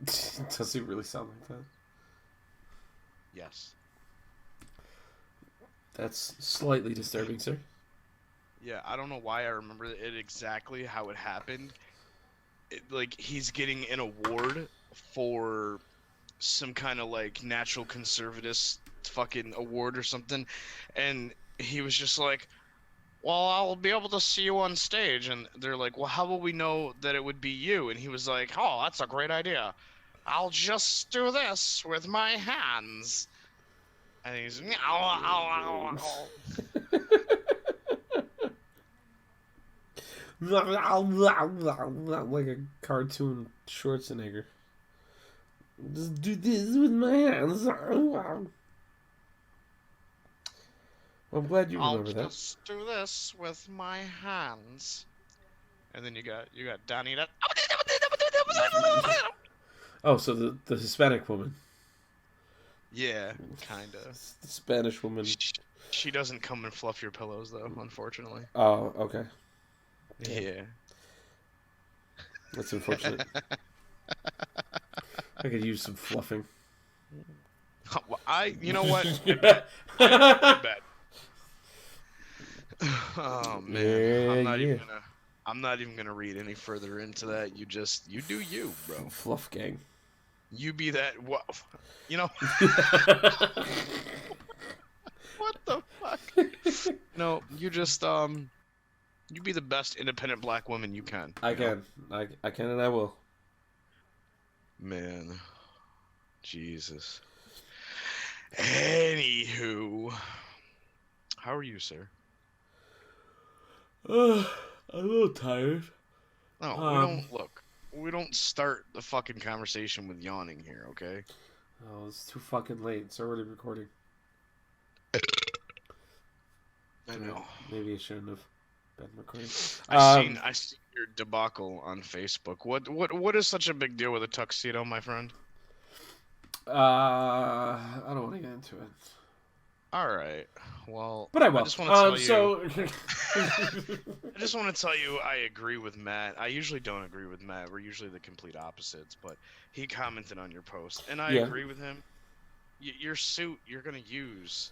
Does he really sound like that? Yes. That's slightly disturbing, sir. Yeah, I don't know why I remember it exactly how it happened. Like he's getting an award for some kind of like natural conservatist fucking award or something, and he was just like, "Well, I'll be able to see you on stage," and they're like, "Well, how will we know that it would be you?" And he was like, "Oh, that's a great idea. I'll just do this with my hands." And he's "Meow, ow, ow, ow." Like a cartoon Schwarzenegger. Just do this with my hands. I'm glad you I'll remember that. just do this with my hands. And then you got Donnie that. Oh, so the Hispanic woman, Yeah, kinda. the Spanish woman. She, she doesn't come and fluff your pillows though, unfortunately. Oh, okay. Yeah, Yeah. that's unfortunate. I could use some fluffing. Well, you know what? I bet. Oh man, Yeah, I'm not yeah. even gonna. I'm not even gonna read any further into that. You do you, bro. Fluff gang. You be that. What? You know what the fuck? No, you just you be the best independent black woman you can. I You know? can. I can and I will. Man, Jesus. Anywho, how are you, sir? I'm a little tired. No, we Um, don't look. We don't start the fucking conversation with yawning here, okay? oh, it's too fucking late. It's already recording. I know. Maybe I shouldn't have been recording. I seen your debacle on Facebook. What is such a big deal with a tuxedo, my friend? I don't want to get into it, All right. Well, but I I will. just want to tell you. So I just want to tell you I agree with Matt. I usually don't agree with Matt. We're usually the complete opposites, but he commented on your post, and I yeah, agree with him. Your suit you're gonna use,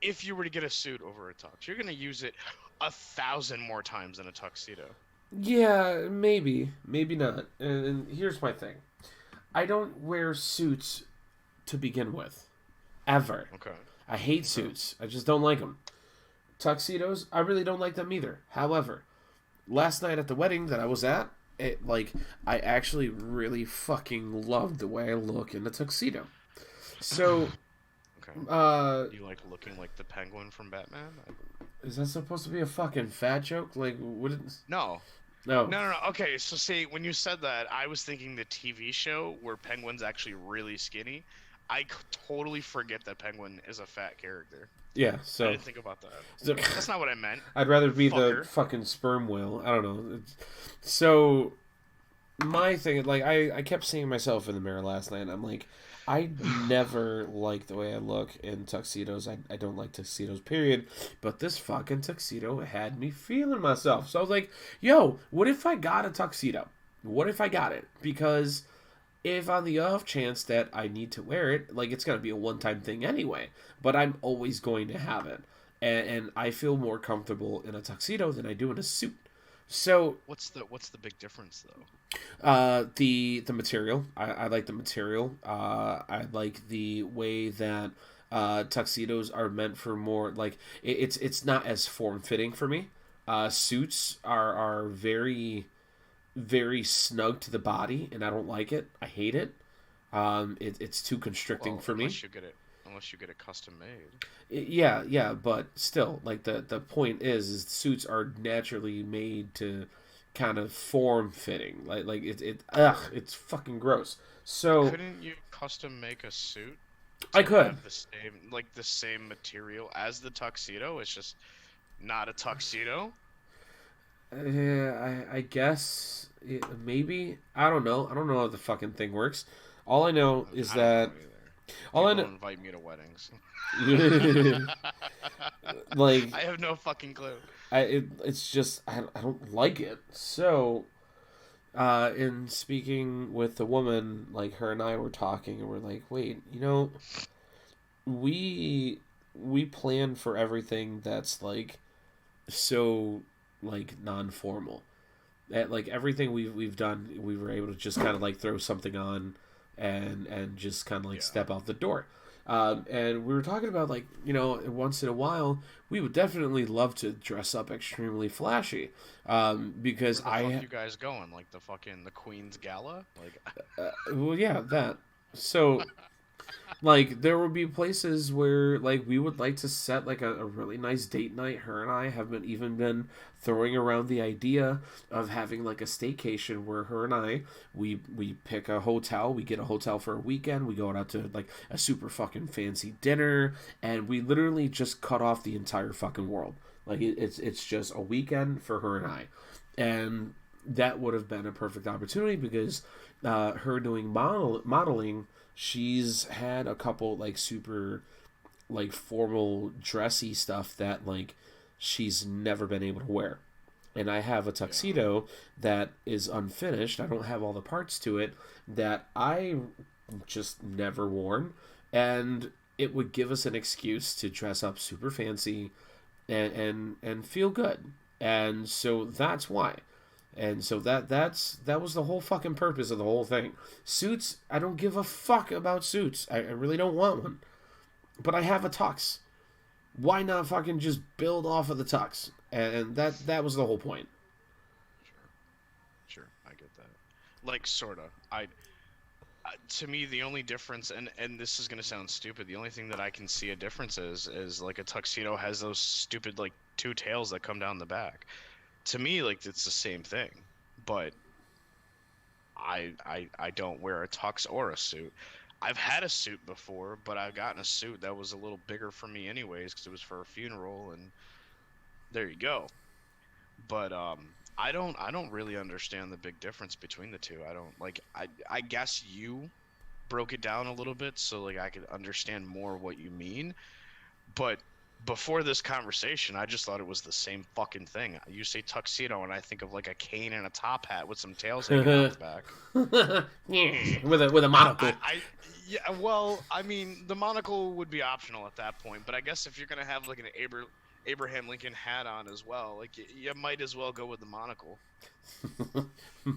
if you were to get a suit over a tux, you're gonna use it 1,000 more times than a tuxedo. yeah, maybe not. And here's my thing: I don't wear suits to begin with, ever. Okay. I hate Okay. suits. I just don't like them. Tuxedos, I really don't like them either. However, last night at the wedding that I was at, I actually really fucking loved the way I look in a tuxedo. So, Okay. uh, You like looking like the Penguin from Batman? is that supposed to be a fucking fat joke? Like, what? No. No. No, no, no. Okay, so see, when you said that, I was thinking the TV show where Penguin's actually really skinny. Totally forget that Penguin is a fat character. Yeah. I So, didn't think about that. so That's not what I meant. I'd rather be the Fucker. fucking sperm whale. I don't know. So my thing, like, I kept seeing myself in the mirror last night, and I'm like, I never like the way I look in tuxedos. I don't like tuxedos, period. But this fucking tuxedo had me feeling myself. So I was like, yo, what if I got a tuxedo? What if I got it? Because if on the off chance that I need to wear it, like, it's going to be a one time thing anyway, but I'm always going to have it. And I feel more comfortable in a tuxedo than I do in a suit. So What's the big difference though? the material. I like the material. I like the way that tuxedos are meant for more like it's not as form fitting for me. Suits are very very snug to the body, and I don't like it. I hate it. It's too constricting Well, for me. unless you get it custom made. Yeah, yeah, but still, like the point is suits are naturally made to kind of form fitting. It's fucking gross. So Couldn't you custom make a suit I to could. have the same material as the tuxedo? It's just not a tuxedo. I guess maybe I don't know. I don't know how the fucking thing works. All I know is I don't know that either. all I People know don't invite me to weddings. like I have no fucking clue. it's just I don't like it. So In speaking with the woman, like her and I were talking, and we're like, wait, we we plan for everything that's like so like non-formal. That like everything we've done, we were able to just kind of like throw something on, and just kind of like Yeah. step out the door. And we were talking about like once in a while we would definitely love to dress up extremely flashy, because Where the fuck you guys going? Like the Queen's Gala? Like, well, yeah, that. So like there would be places where like we would like to set like a really nice date night. Her and I have been throwing around the idea of having like a staycation where her and I we pick a hotel, we get a hotel for a weekend, we go out to like a super fucking fancy dinner, and we literally just cut off the entire fucking world. Like it's just a weekend for her and I, and that would have been a perfect opportunity because her doing modeling, she's had a couple like super like formal dressy stuff that like she's never been able to wear. And I have a yeah. tuxedo that is unfinished. I don't have all the parts to it that I just never worn, and it would give us an excuse to dress up super fancy and feel good. And so that's why. And so that was the whole fucking purpose of the whole thing. Suits, I don't give a fuck about suits. I really don't want one. But I have a tux. Why not fucking just build off of the tux? And that was the whole point. Sure. Sure. I get that. Like, sorta. To me, the only difference, and this is gonna sound stupid, the only thing that I can see a difference is like a tuxedo has those stupid like two tails that come down the back. To me, like it's the same thing, but I don't wear a tux or a suit. I've had a suit before, but I've gotten a suit that was a little bigger for me anyways because it was for a funeral, and there you go. But I don't really understand the big difference between the two. I don't like I guess you broke it down a little bit so like I could understand more what you mean. But before this conversation, I just thought it was the same fucking thing. You say tuxedo, and I think of like a cane and a top hat with some tails hanging out the back. With a monocle. Yeah, well, I mean, the monocle would be optional at that point, but I guess if you're gonna have like an Abraham Lincoln hat on as well, like you might as well go with the monocle.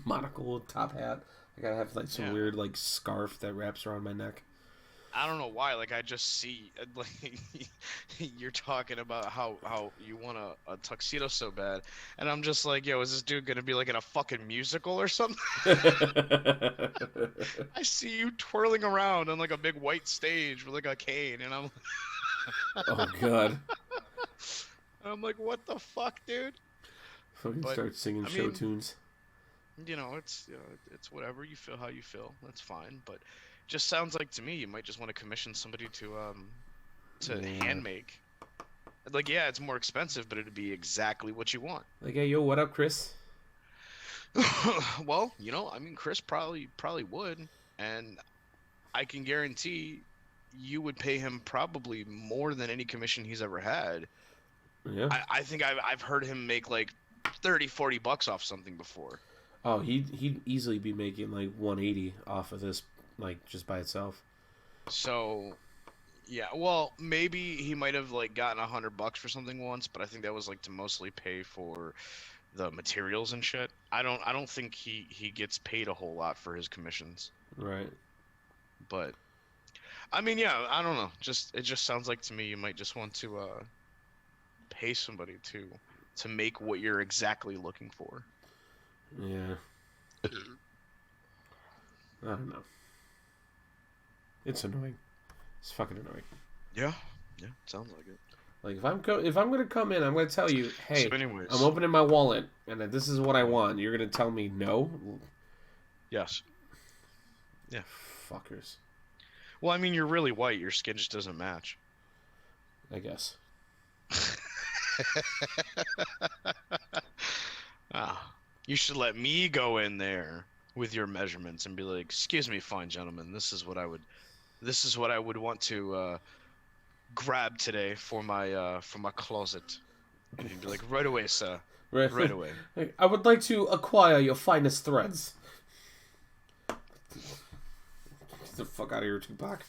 Monocle, top hat. I gotta have like some Yeah. weird like scarf that wraps around my neck. I don't know why. Like I just see like you're talking about how you want a tuxedo so bad, and I'm just like, yo, is this dude gonna be like in a fucking musical or something? I see you twirling around on like a big white stage with like a cane, and Oh god. I'm like, what the fuck, dude? Fucking But start singing I show mean, tunes. it's whatever you feel how you feel. That's fine. But just sounds like to me you might just want to commission somebody to Yeah. hand make. Like, yeah, it's more expensive, but it'd be exactly what you want. Like, hey, yo, what up, Chris? Well, I mean, Chris probably would, and I can guarantee you would pay him probably more than any commission he's ever had. Yeah. I think I've heard him make like 30-40 bucks off something before. Oh, he'd easily be making like 180 off of this, like just by itself. So, yeah, well, maybe he might have like gotten 100 bucks for something once, but I think that was like to mostly pay for the materials and shit. I don't think he gets paid a whole lot for his commissions. Right. But I mean, yeah, I don't know. It just sounds like to me you might just want to pay somebody to make what you're exactly looking for. Yeah. I don't know. It's annoying. It's fucking annoying. Yeah, yeah, sounds like it. Like if I'm gonna come in, I'm gonna tell you, hey, So anyways, I'm opening my wallet and this is what I want. You're gonna tell me no? yes. Yeah. Fuckers. Well, I mean, you're really white. Your skin just doesn't match. I guess. Ah, you should let me go in there with your measurements and be like, "Excuse me, fine gentlemen, this is what I would want to grab today for my closet." And you'd be like, "Right away, sir." Right. right away. I would like to acquire your finest threads. Get the fuck out of here, Tupac.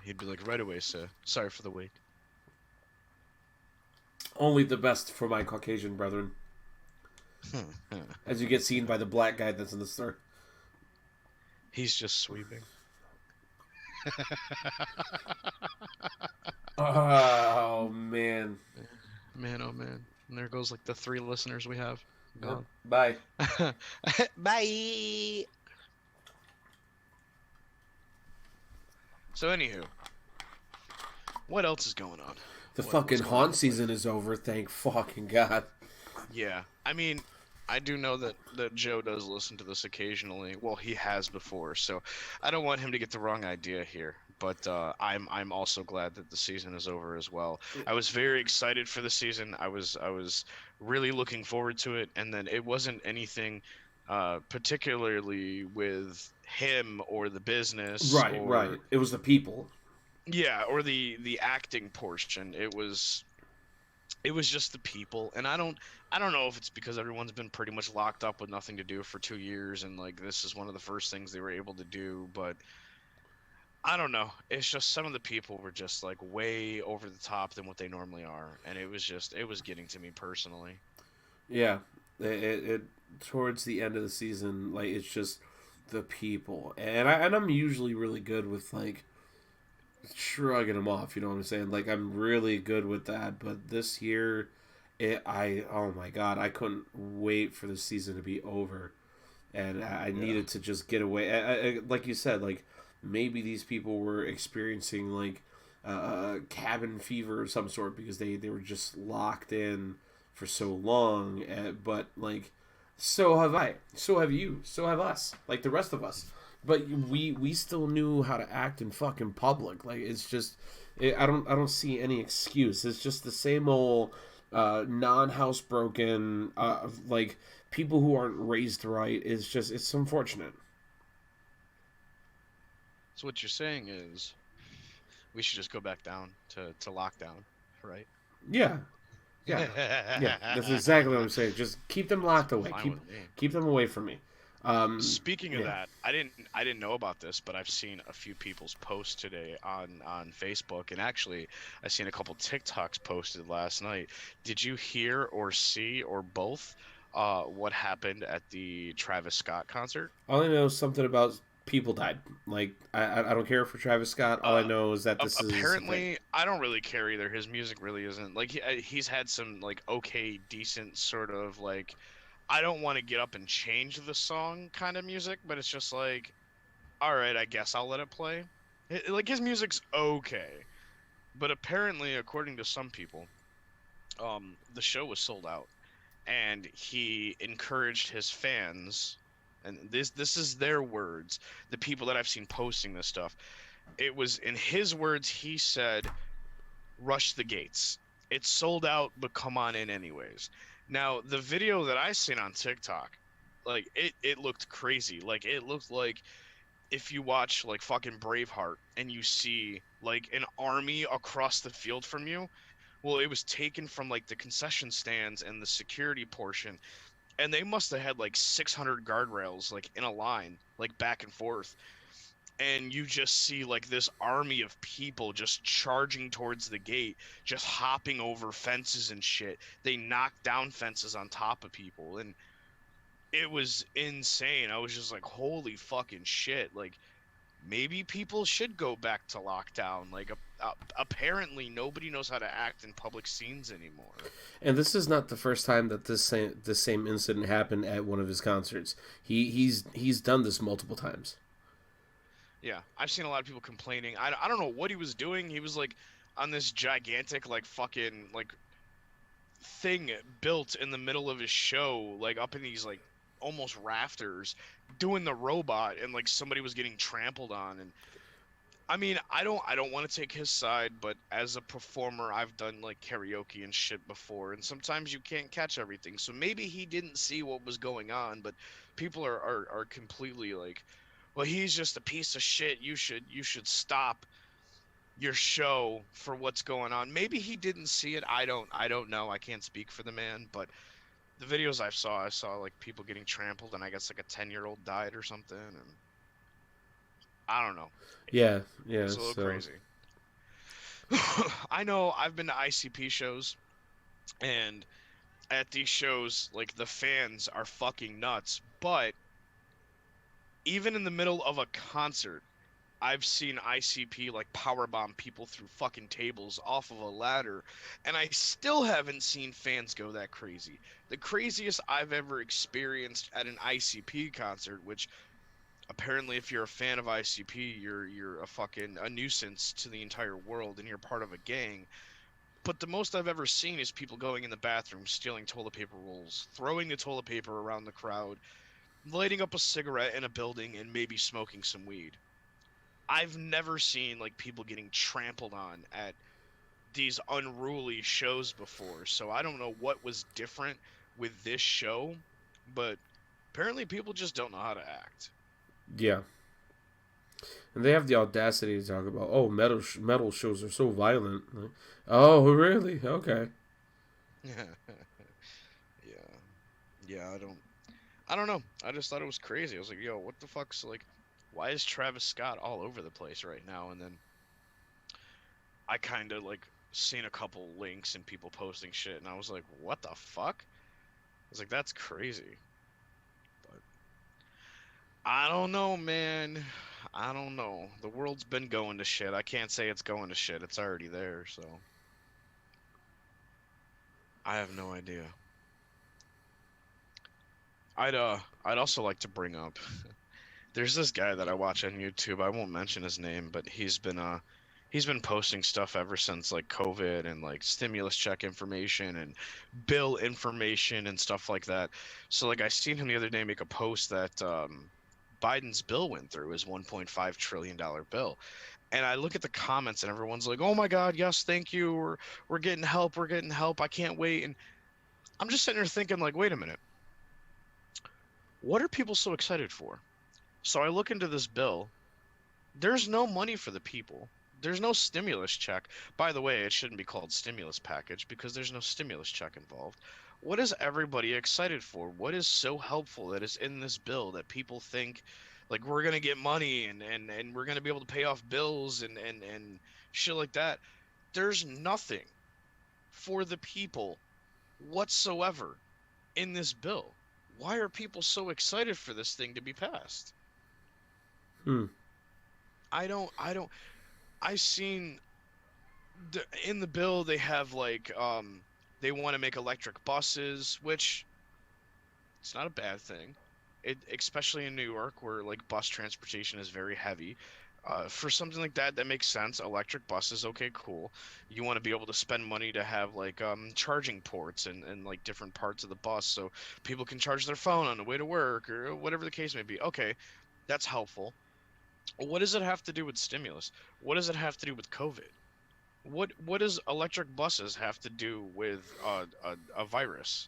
He'd be like, right away, sir. Sorry for the wait. Only the best for my Caucasian brethren. As you get seen by the black guy that's in the store. He's just sweeping. Oh, man. Man, oh man. And there goes like the 3 listeners we have. Gone. Bye. Bye. So anywho, what else is going on? The What's fucking going haunt on? season is over, thank fucking God. Yeah, I mean, I do know that Joe does listen to this occasionally. Well, he has before, so I don't want him to get the wrong idea here. But I'm also glad that the season is over as well. I was very excited for the season. I was really looking forward to it, and then it wasn't anything particularly with him or the business. Right, or, right. It was the people. Yeah, or the acting portion. It was just the people, and I don't know if it's because everyone's been pretty much locked up with nothing to do for 2 years, and like this is one of the first things they were able to do, but I don't know. It's just some of the people were just like way over the top than what they normally are, and it was getting to me personally. Yeah. It towards the end of the season, like it's just the people. And I'm usually really good with like shrugging them off, you know what I'm saying? Like I'm really good with that, but this year oh my God, I couldn't wait for the season to be over. And I needed to just get away. Like you said, like maybe these people were experiencing like cabin fever of some sort because they were just locked in for so long. But like, so have I, so have you, so have us, like the rest of us. But we still knew how to act in fucking public. Like it's just, I don't see any excuse. It's just the same old non-housebroken like people who aren't raised right. It's unfortunate. So what you're saying is we should just go back down to lockdown, right? Yeah, yeah, yeah. That's exactly what I'm saying. Just keep them locked away. Fine with me. Keep them away from me. Speaking of yeah. that, I didn't know about this, but I've seen a few people's posts today on Facebook, and actually I seen a couple TikToks posted last night. Did you hear or see or both what happened at the Travis Scott concert? All I know is something about people died. Like I don't care for Travis Scott. All I know is that this apparently I don't really care either. His music really isn't like he's had some like okay, decent sort of like. I don't want to get up and change the song kind of music, but it's just like, all right, I guess I'll let it play. Like his music's okay, but apparently, according to some people, the show was sold out, and he encouraged his fans, and this is their words, the people that I've seen posting this stuff. It was in his words. He said, "Rush the gates. It's sold out, but come on in anyways." Now, the video that I seen on TikTok, like, it looked crazy. Like, it looked like if you watch, like, fucking Braveheart and you see, like, an army across the field from you. Well, it was taken from, like, the concession stands and the security portion. And they must have had, like, 600 guardrails, like, in a line, like, back and forth. And you just see like this army of people just charging towards the gate, just hopping over fences and shit. They knocked down fences on top of people, and it was insane. I was just like, holy fucking shit. Like, maybe people should go back to lockdown. Like, apparently nobody knows how to act in public scenes anymore. And this is not the first time that this same incident happened at one of his concerts. He's done this multiple times. Yeah, I've seen a lot of people complaining. I don't know what he was doing. He was like on this gigantic like fucking like thing built in the middle of his show, like up in these like almost rafters, doing the robot, and like somebody was getting trampled on. And I mean, I don't want to take his side, but as a performer, I've done like karaoke and shit before, and sometimes you can't catch everything. So maybe he didn't see what was going on, but people are completely like, well, he's just a piece of shit. You should stop. your show for what's going on. Maybe he didn't see it. I don't know. I can't speak for the man, but the videos I saw like people getting trampled, and I guess like a 10-year-old died or something, and I don't know. Yeah, It yeah. was a little So crazy. I know I've been to ICP shows, and at these shows, like the fans are fucking nuts. But even in the middle of a concert, I've seen ICP like powerbomb people through fucking tables off of a ladder, and I still haven't seen fans go that crazy. The craziest I've ever experienced at an ICP concert, which apparently if you're a fan of ICP, you're a fucking a nuisance to the entire world and you're part of a gang. But the most I've ever seen is people going in the bathroom, stealing toilet paper rolls, throwing the toilet paper around the crowd, lighting up a cigarette in a building, and maybe smoking some weed. I've never seen like people getting trampled on at these unruly shows before. So I don't know what was different with this show, but apparently people just don't know how to act. yeah, and they have the audacity to talk about, oh, metal shows are so violent. Like, oh, really? Okay. Yeah. Yeah, I don't know. I just thought it was crazy. I was like, yo, what the fuck's like why is Travis Scott all over the place right now? And then I kind of like seen a couple links and people posting shit, and I was like, what the fuck? I was like, that's crazy. But I don't know, man. I don't know. The world's been going to shit. I can't say it's going to shit. It's already there, so I have no idea. I'd also like to bring up there's this guy that I watch on YouTube. I won't mention his name, but he's been posting stuff ever since like COVID and like stimulus check information and bill information and stuff like that. So like I seen him the other day make a post that Biden's bill went through, his $1.5 trillion bill. And I look at the comments and everyone's like, "Oh my God, yes, thank you. We're getting help. We're getting help. I can't wait." And I'm just sitting there thinking like, "Wait a minute. What are people so excited for?" So I look into this bill. There's no money for the people. There's no stimulus check. By the way, it shouldn't be called stimulus package because there's no stimulus check involved. What is everybody excited for? What is so helpful that is in this bill that people think like we're gonna get money and we're gonna be able to pay off bills and shit like that? There's nothing for the people whatsoever in this bill. Why are people so excited for this thing to be passed? Hmm. I don't I seen in the bill they have like they want to make electric buses, which it's not a bad thing. It especially in New York where like bus transportation is very heavy. For something like that, that makes sense. Electric buses, okay, cool. You want to be able to spend money to have like charging ports and like different parts of the bus so people can charge their phone on the way to work or whatever the case may be. Okay, that's helpful. What does it have to do with stimulus? What does it have to do with COVID? What does electric buses have to do with a virus?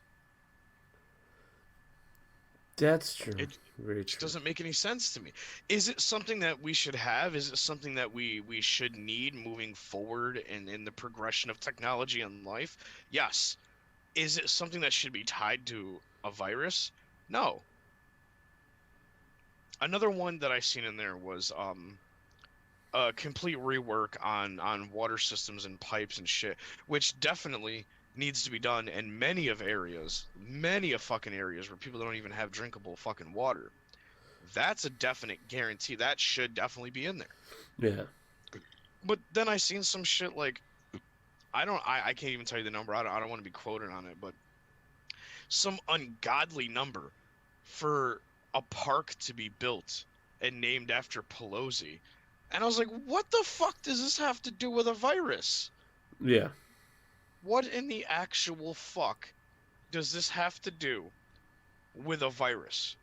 That's true. It Very just true. doesn't make any sense to me. Is it something that we should have? Is it something that we should need moving forward in the progression of technology and life? Yes. Is it something that should be tied to a virus? No. Another one that I seen in there was a complete rework on water systems and pipes and shit, which definitely needs to be done in many of fucking areas where people don't even have drinkable fucking water. That's a definite guarantee. That should definitely be in there. Yeah. But then I seen some shit like I can't even tell you the number. I don't want to be quoted on it, but some ungodly number for a park to be built and named after Pelosi. And I was like, what the fuck does this have to do with a virus? Yeah. What in the actual fuck does this have to do with a virus?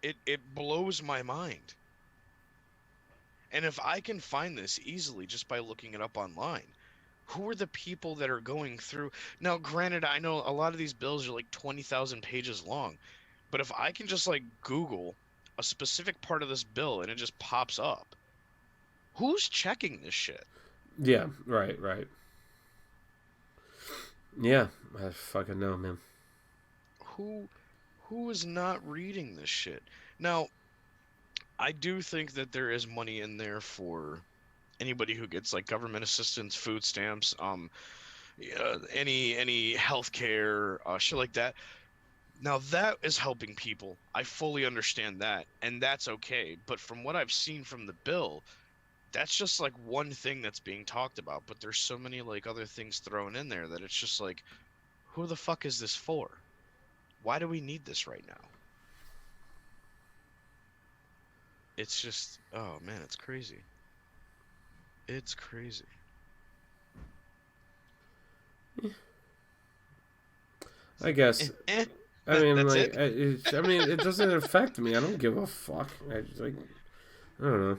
It blows my mind. And if I can find this easily just by looking it up online, who are the people that are going through? Now, granted, I know a lot of these bills are like 20,000 pages long, but if I can just like Google a specific part of this bill and it just pops up, who's checking this shit? Yeah, right. Yeah, I fucking know, man. Who is not reading this shit? Now, I do think that there is money in there for anybody who gets like government assistance, food stamps, any healthcare, shit like that. Now that is helping people. I fully understand that, and that's okay. But from what I've seen from the bill, that's just like one thing that's being talked about. But there's so many like other things thrown in there that it's just like, who the fuck is this for? Why do we need this right now? It's just, oh man, it's crazy. It's crazy. I guess. I mean, That's like, it? I mean, it doesn't affect me. I don't give a fuck. I just, like, I don't know.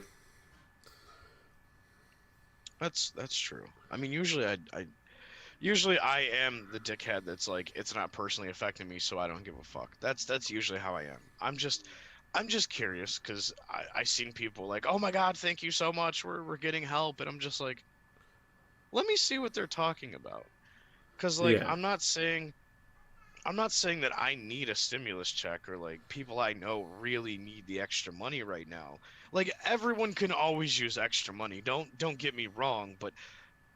That's true. I mean, usually I am the dickhead that's like, it's not personally affecting me, so I don't give a fuck. That's usually how I am. I'm just curious because I seen people like, oh my god, thank you so much, we're getting help, and I'm just like, let me see what they're talking about. Because like, Yeah. I'm not saying that I need a stimulus check or like people I know really need the extra money right now. Like everyone can always use extra money. Don't get me wrong, but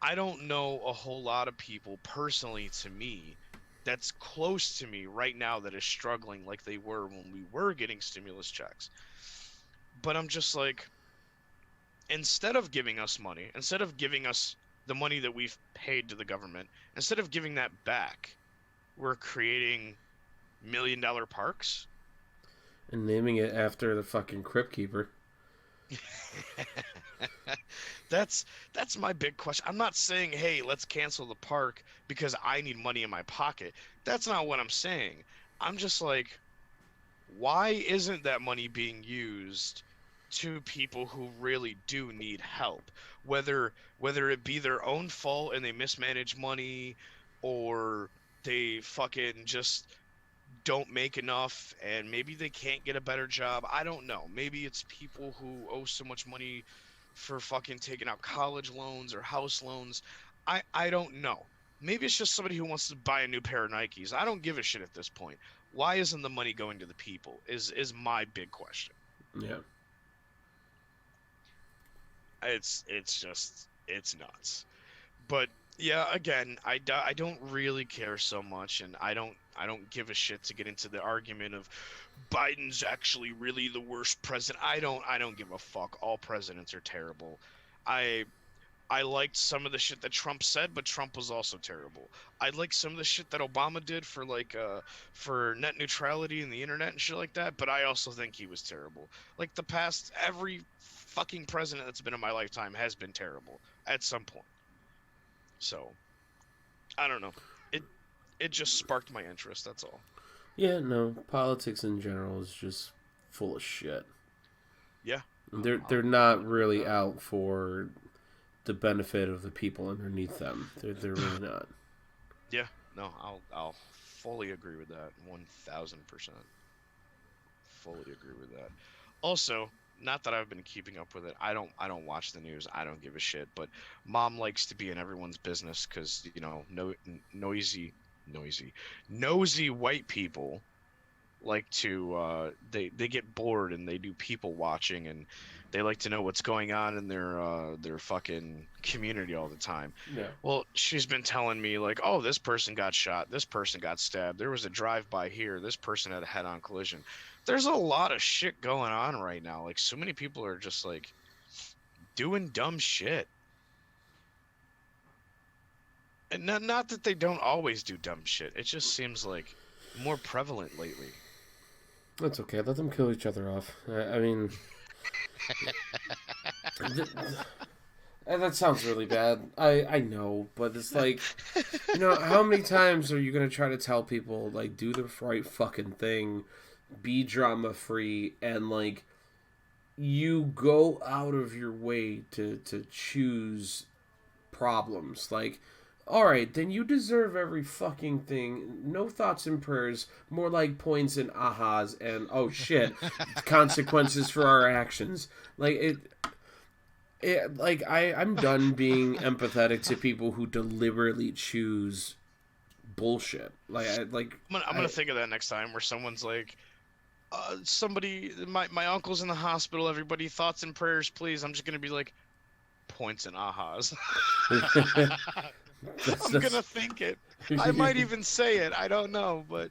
I don't know a whole lot of people personally to me that's close to me right now that is struggling like they were when we were getting stimulus checks. But I'm just like, instead of giving us money, instead of giving us the money that we've paid to the government, instead of giving that back, we're creating $1 million parks. And naming it after the fucking Crypt Keeper. That's my big question. I'm not saying, hey, let's cancel the park because I need money in my pocket. That's not what I'm saying. I'm just like, why isn't that money being used to people who really do need help? Whether it be their own fault and they mismanage money, or they fucking just don't make enough and maybe they can't get a better job. I don't know. Maybe it's people who owe so much money for fucking taking out college loans or house loans. I don't know. Maybe it's just somebody who wants to buy a new pair of Nikes. I don't give a shit at this point. Why isn't the money going to the people is my big question. Yeah. It's nuts. But yeah, again, I don't really care so much, and I don't give a shit to get into the argument of Biden's actually really the worst president. I don't give a fuck. All presidents are terrible. I I liked some of the shit that Trump said, but Trump was also terrible. I liked some of the shit that Obama did for net neutrality and the internet and shit like that, but I also think he was terrible. Like the past every fucking president that's been in my lifetime has been terrible at some point. So, I don't know. It just sparked my interest, that's all. Yeah, no, politics in general is just full of shit. Yeah. They're not really out for the benefit of the people underneath them. They're really not. Yeah. No, I'll fully agree with that. 1000%. Fully agree with that. Also, not that I've been keeping up with it. I don't watch the news. I don't give a shit, but mom likes to be in everyone's business cuz nosy white people like to they get bored and they do people watching and they like to know what's going on in their fucking community all the time. Yeah. Well, she's been telling me like, oh, this person got shot, this person got stabbed, there was a drive-by here, this person had a head-on collision. There's a lot of shit going on right now. Like so many people are just like doing dumb shit. And not that they don't always do dumb shit. It just seems like more prevalent lately. That's okay. Let them kill each other off. I mean, that sounds really bad. I know, but it's like, how many times are you gonna try to tell people like do the right fucking thing, be drama free, and like you go out of your way to choose problems like. All right, then you deserve every fucking thing. No thoughts and prayers, more like points and ahas and oh shit, consequences for our actions. Like it, like I'm done being empathetic to people who deliberately choose bullshit. I'm gonna think of that next time where someone's like, somebody, my uncle's in the hospital. Everybody, thoughts and prayers, please. I'm just gonna be like, points and ahas. I'm gonna that's think it. I might even say it. I don't know, but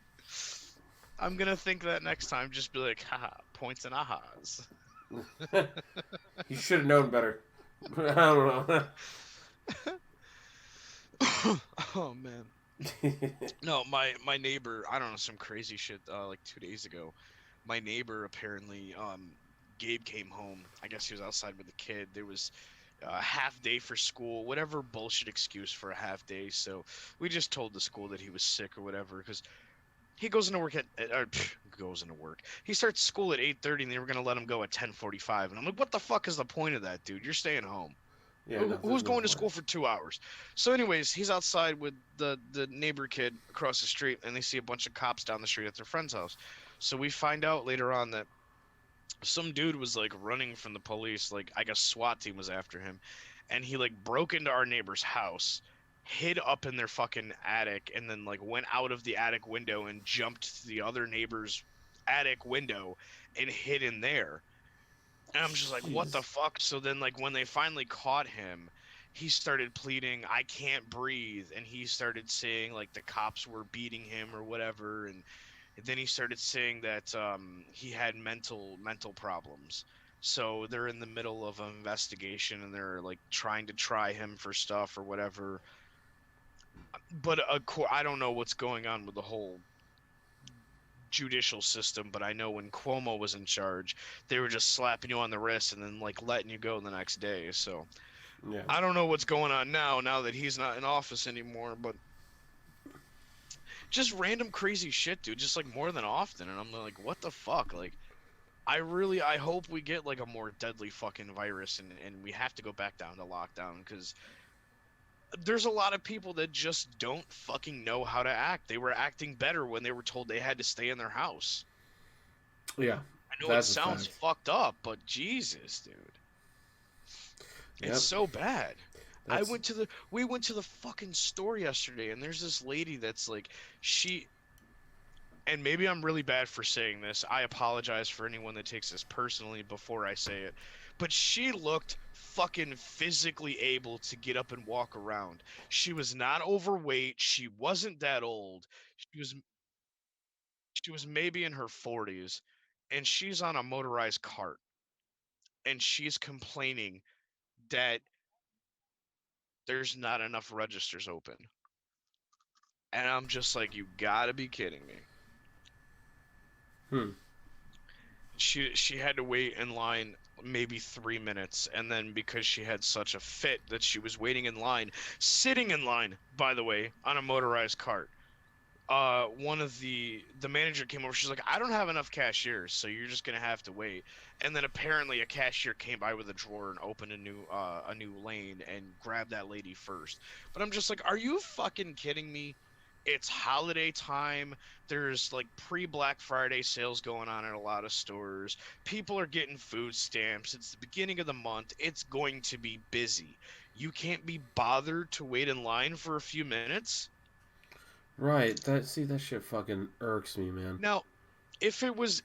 I'm gonna think that next time. Just be like, haha, points and ahas. you should have known better. I don't know. Oh man. No, my neighbor. I don't know, some crazy shit. Like 2 days ago, my neighbor apparently, Gabe came home. I guess he was outside with the kid. There was a half day for school, whatever bullshit excuse for a half day. So we just told the school that he was sick or whatever, because he goes into work goes into work. He starts school at 8:30, and they were gonna let him go at 10:45. And I'm like, what the fuck is the point of that, dude? You're staying home. Yeah, no, Who's there's no going to point. school for 2 hours? So, anyways, he's outside with the neighbor kid across the street, and they see a bunch of cops down the street at their friend's house. So we find out later on that some dude was like running from the police, like I guess SWAT team was after him, and he like broke into our neighbor's house, hid up in their fucking attic, and then like went out of the attic window and jumped to the other neighbor's attic window and hid in there. And I'm just like, what the Jeez. fuck? So then, like, when they finally caught him, he started pleading, I can't breathe. And he started saying, like, the cops were beating him or whatever. And then he started saying that he had mental problems. So they're in the middle of an investigation and they're, like, trying to try him for stuff or whatever. But I don't know what's going on with the whole judicial system, but I know when Cuomo was in charge, they were just slapping you on the wrist and then like letting you go the next day. So Yeah. I don't know what's going on now that he's not in office anymore, but just random crazy shit, dude, just like more than often. And I'm like, what the fuck? Like, I hope we get like a more deadly fucking virus and we have to go back down to lockdown, because there's a lot of people that just don't fucking know how to act. They were acting better when they were told they had to stay in their house. Yeah. I know it That's a sounds fact. fucked up, but Jesus, dude. It's Yep. so bad. That's We went to the fucking store yesterday, and there's this lady that's like, she, and maybe I'm really bad for saying this. I apologize for anyone that takes this personally before I say it. But she looked fucking physically able to get up and walk around. She was not overweight. She wasn't that old. She was she was maybe in her 40s, and she's on a motorized cart, and she's complaining that there's not enough registers open. And I'm just like, you gotta be kidding me. hmm. She had to wait in line maybe 3 minutes, and then because she had such a fit that she was waiting in line, sitting in line, by the way, on a motorized cart. One of the manager came over. She's like, I don't have enough cashiers, so you're just gonna have to wait. And then apparently a cashier came by with a drawer and opened a new lane and grabbed that lady first. But I'm just like, are you fucking kidding me? It's holiday time. There's like pre-Black Friday sales going on at a lot of stores. People are getting food stamps. It's the beginning of the month. It's going to be busy. You can't be bothered to wait in line for a few minutes? Right. That shit fucking irks me, man. Now, if it was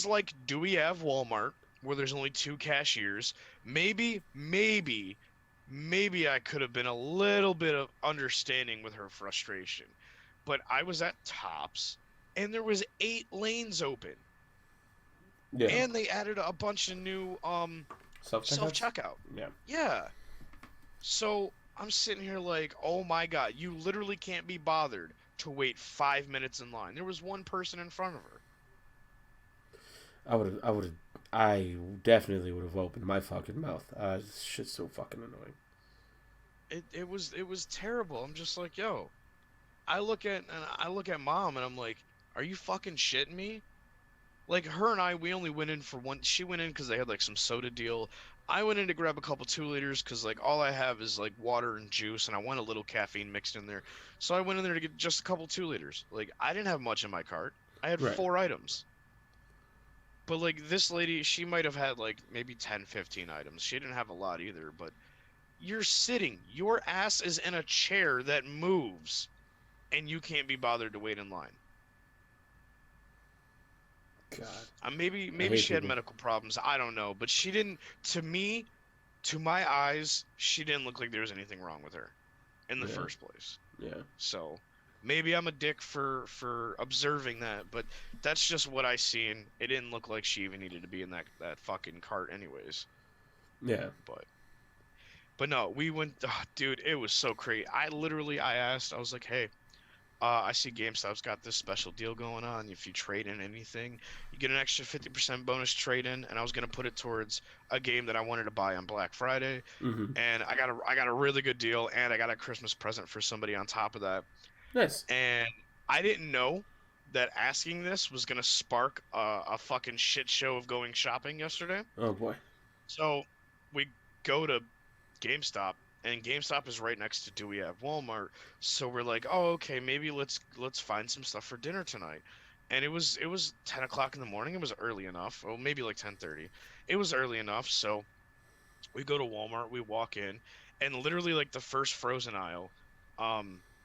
like Dewey Ave Walmart, where there's only two cashiers, maybe I could have been a little bit of understanding with her frustration. But I was at Tops, and there was 8 lanes open, Yeah. and they added a bunch of new Self self checkouts. checkout. Yeah. Yeah. So I'm sitting here like, oh my god, you literally can't be bothered to wait 5 minutes in line. There was one person in front of her. I definitely would have opened my fucking mouth. This shit's so fucking annoying. It was terrible. I'm just like, yo. I look at mom and I'm like, are you fucking shitting me? Like her and I, we only went in for one. She went in because they had like some soda deal. I went in to grab a couple 2 liters because like all I have is like water and juice, and I want a little caffeine mixed in there. So I went in there to get just a couple 2 liters. Like I didn't have much in my cart. I had Right. 4 items. But like this lady, she might have had like maybe 10, 15 items. She didn't have a lot either, but you're sitting, your ass is in a chair that moves, and you can't be bothered to wait in line. God, Maybe I maybe hate she had people. medical problems. I don't know, but she didn't. To me, to my eyes, she didn't look like there was anything wrong with her in the Yeah, first place. yeah, So maybe I'm a dick for observing that, but that's just what I seen. It didn't look like she even needed to be in that fucking cart anyways. yeah. But no, we went. Dude, it was so crazy. I asked. I was like, hey. I see GameStop's got this special deal going on. If you trade in anything, you get an extra 50% bonus trade in, and I was gonna put it towards a game that I wanted to buy on Black Friday, Mm-hmm. and I got a really good deal, and I got a Christmas present for somebody on top of that. Nice. And I didn't know that asking this was gonna spark a fucking shit show of going shopping yesterday. Oh boy. So we go to GameStop, and GameStop is right next to Dewey at Walmart. So we're like, oh, okay, maybe let's find some stuff for dinner tonight. And it was 10 o'clock in the morning. It was early enough. Oh, maybe like 10:30. It was early enough. So we go to Walmart. We walk in, and literally like the first frozen aisle,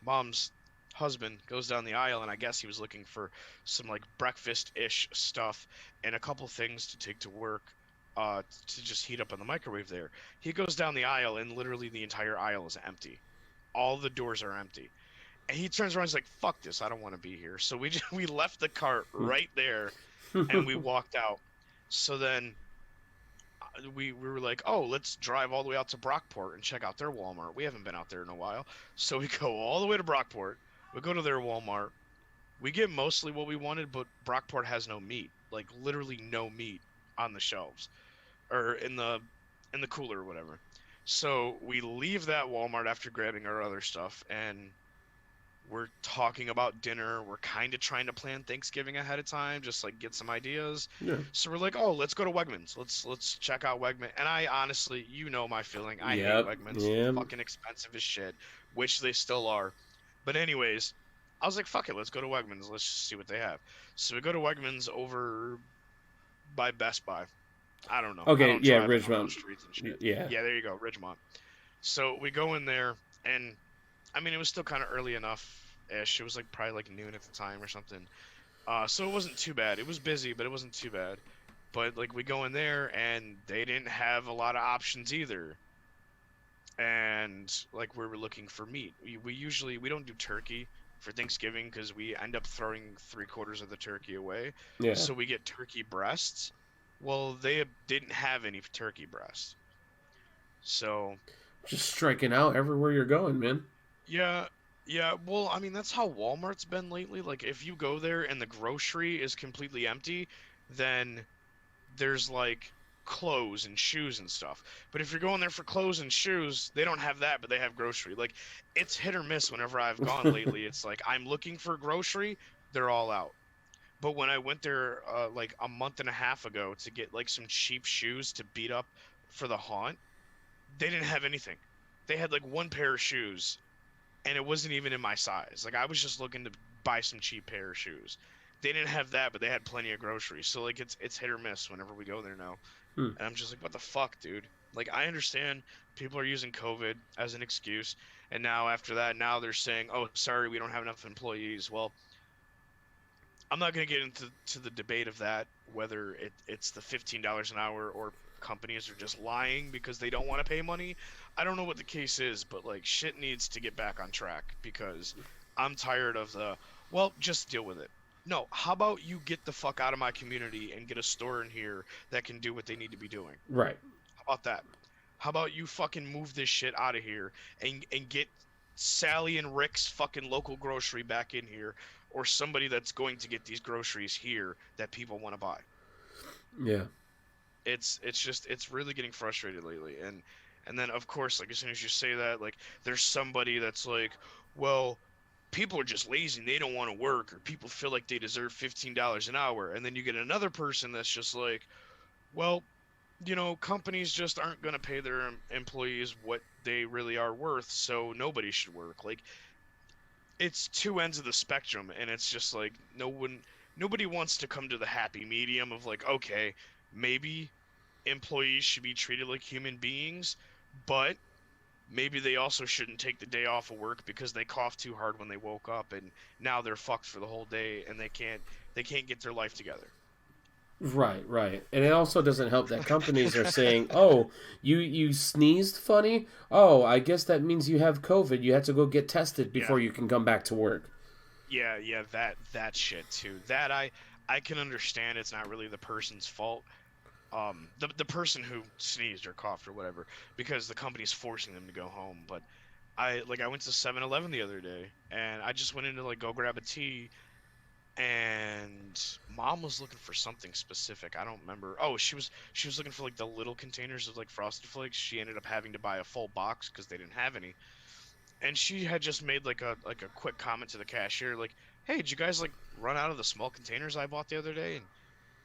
mom's husband goes down the aisle, and I guess he was looking for some like breakfast-ish stuff and a couple things to take to work, to just heat up in the microwave there. He goes down the aisle, and literally the entire aisle is empty. All the doors are empty. And he turns around, and he's like, "Fuck this! I don't want to be here." So we left the cart right there, and we walked out. So then we were like, "Oh, let's drive all the way out to Brockport and check out their Walmart. We haven't been out there in a while." So we go all the way to Brockport. We go to their Walmart. We get mostly what we wanted, but Brockport has no meat, like literally no meat on the shelves or in the cooler or whatever. So we leave that Walmart after grabbing our other stuff, and we're talking about dinner. We're kind of trying to plan Thanksgiving ahead of time, just like get some ideas. Yeah. So we're like, oh, let's go to Wegmans. Let's check out Wegmans. And I honestly, you know my feeling. I hate Yep. Wegmans. Yep. Fucking expensive as shit, which they still are. But anyways, I was like, fuck it, let's go to Wegmans. Let's just see what they have. So we go to Wegmans over by Best Buy. I don't know. I Okay. don't Yeah. drive on those Ridgemont. streets and shit. Yeah. Yeah, there you go, Ridgemont. So we go in there, and I mean, it was still kind of early enough-ish. It was like probably like noon at the time or something. So it wasn't too bad. It was busy, but it wasn't too bad. But like we go in there, and they didn't have a lot of options either. And like we were looking for meat. We don't do turkey for Thanksgiving because we end up throwing 3/4 of the turkey away. Yeah. So we get turkey breasts. Well, they didn't have any turkey breasts. So Just striking out everywhere you're going, man. yeah, yeah. Well, I mean, that's how Walmart's been lately. Like, if you go there and the grocery is completely empty, then there's like clothes and shoes and stuff. But if you're going there for clothes and shoes, they don't have that, but they have grocery. Like, it's hit or miss whenever I've gone lately. It's like I'm looking for grocery, they're all out. But when I went there like a month and a half ago to get like some cheap shoes to beat up for the haunt, they didn't have anything. They had like one pair of shoes, and it wasn't even in my size. Like I was just looking to buy some cheap pair of shoes. They didn't have that, but they had plenty of groceries. So like it's hit or miss whenever we go there now. Hmm. And I'm just like, what the fuck, dude? Like I understand people are using COVID as an excuse, and now after that, now they're saying, oh, sorry, we don't have enough employees. Well, I'm not gonna get into the debate of that, whether it's the $15 an hour or companies are just lying because they don't want to pay money. I don't know what the case is, but like shit needs to get back on track because I'm tired of well, just deal with it. No, how about you get the fuck out of my community and get a store in here that can do what they need to be doing? Right. How about that? How about you fucking move this shit out of here and get Sally and Rick's fucking local grocery back in here, or somebody that's going to get these groceries here that people want to buy. Yeah. It's really getting frustrated lately, and then of course, like as soon as you say that, like there's somebody that's like, well, people are just lazy and they don't want to work, or people feel like they deserve $15 an hour, and then you get another person that's just like, well, companies just aren't going to pay their employees what they really are worth, so nobody should work. Like, it's two ends of the spectrum, and it's just like nobody wants to come to the happy medium of like, okay, maybe employees should be treated like human beings, but maybe they also shouldn't take the day off of work because they coughed too hard when they woke up and now they're fucked for the whole day and they can't get their life together. Right, right. And it also doesn't help that companies are saying, "Oh, you sneezed funny? Oh, I guess that means you have COVID. You have to go get tested Yeah. before you can come back to work." Yeah, yeah, that shit too. That I can understand it's not really the person's fault. The person who sneezed or coughed or whatever because the company's forcing them to go home, but I went to 7-Eleven the other day and I just went in to like go grab a tea and mom was looking for something specific. I don't remember. Oh, she was looking for like the little containers of like Frosted Flakes. She ended up having to buy a full box because they didn't have any. And she had just made like a quick comment to the cashier like, "Hey, did you guys like run out of the small containers I bought the other day?" And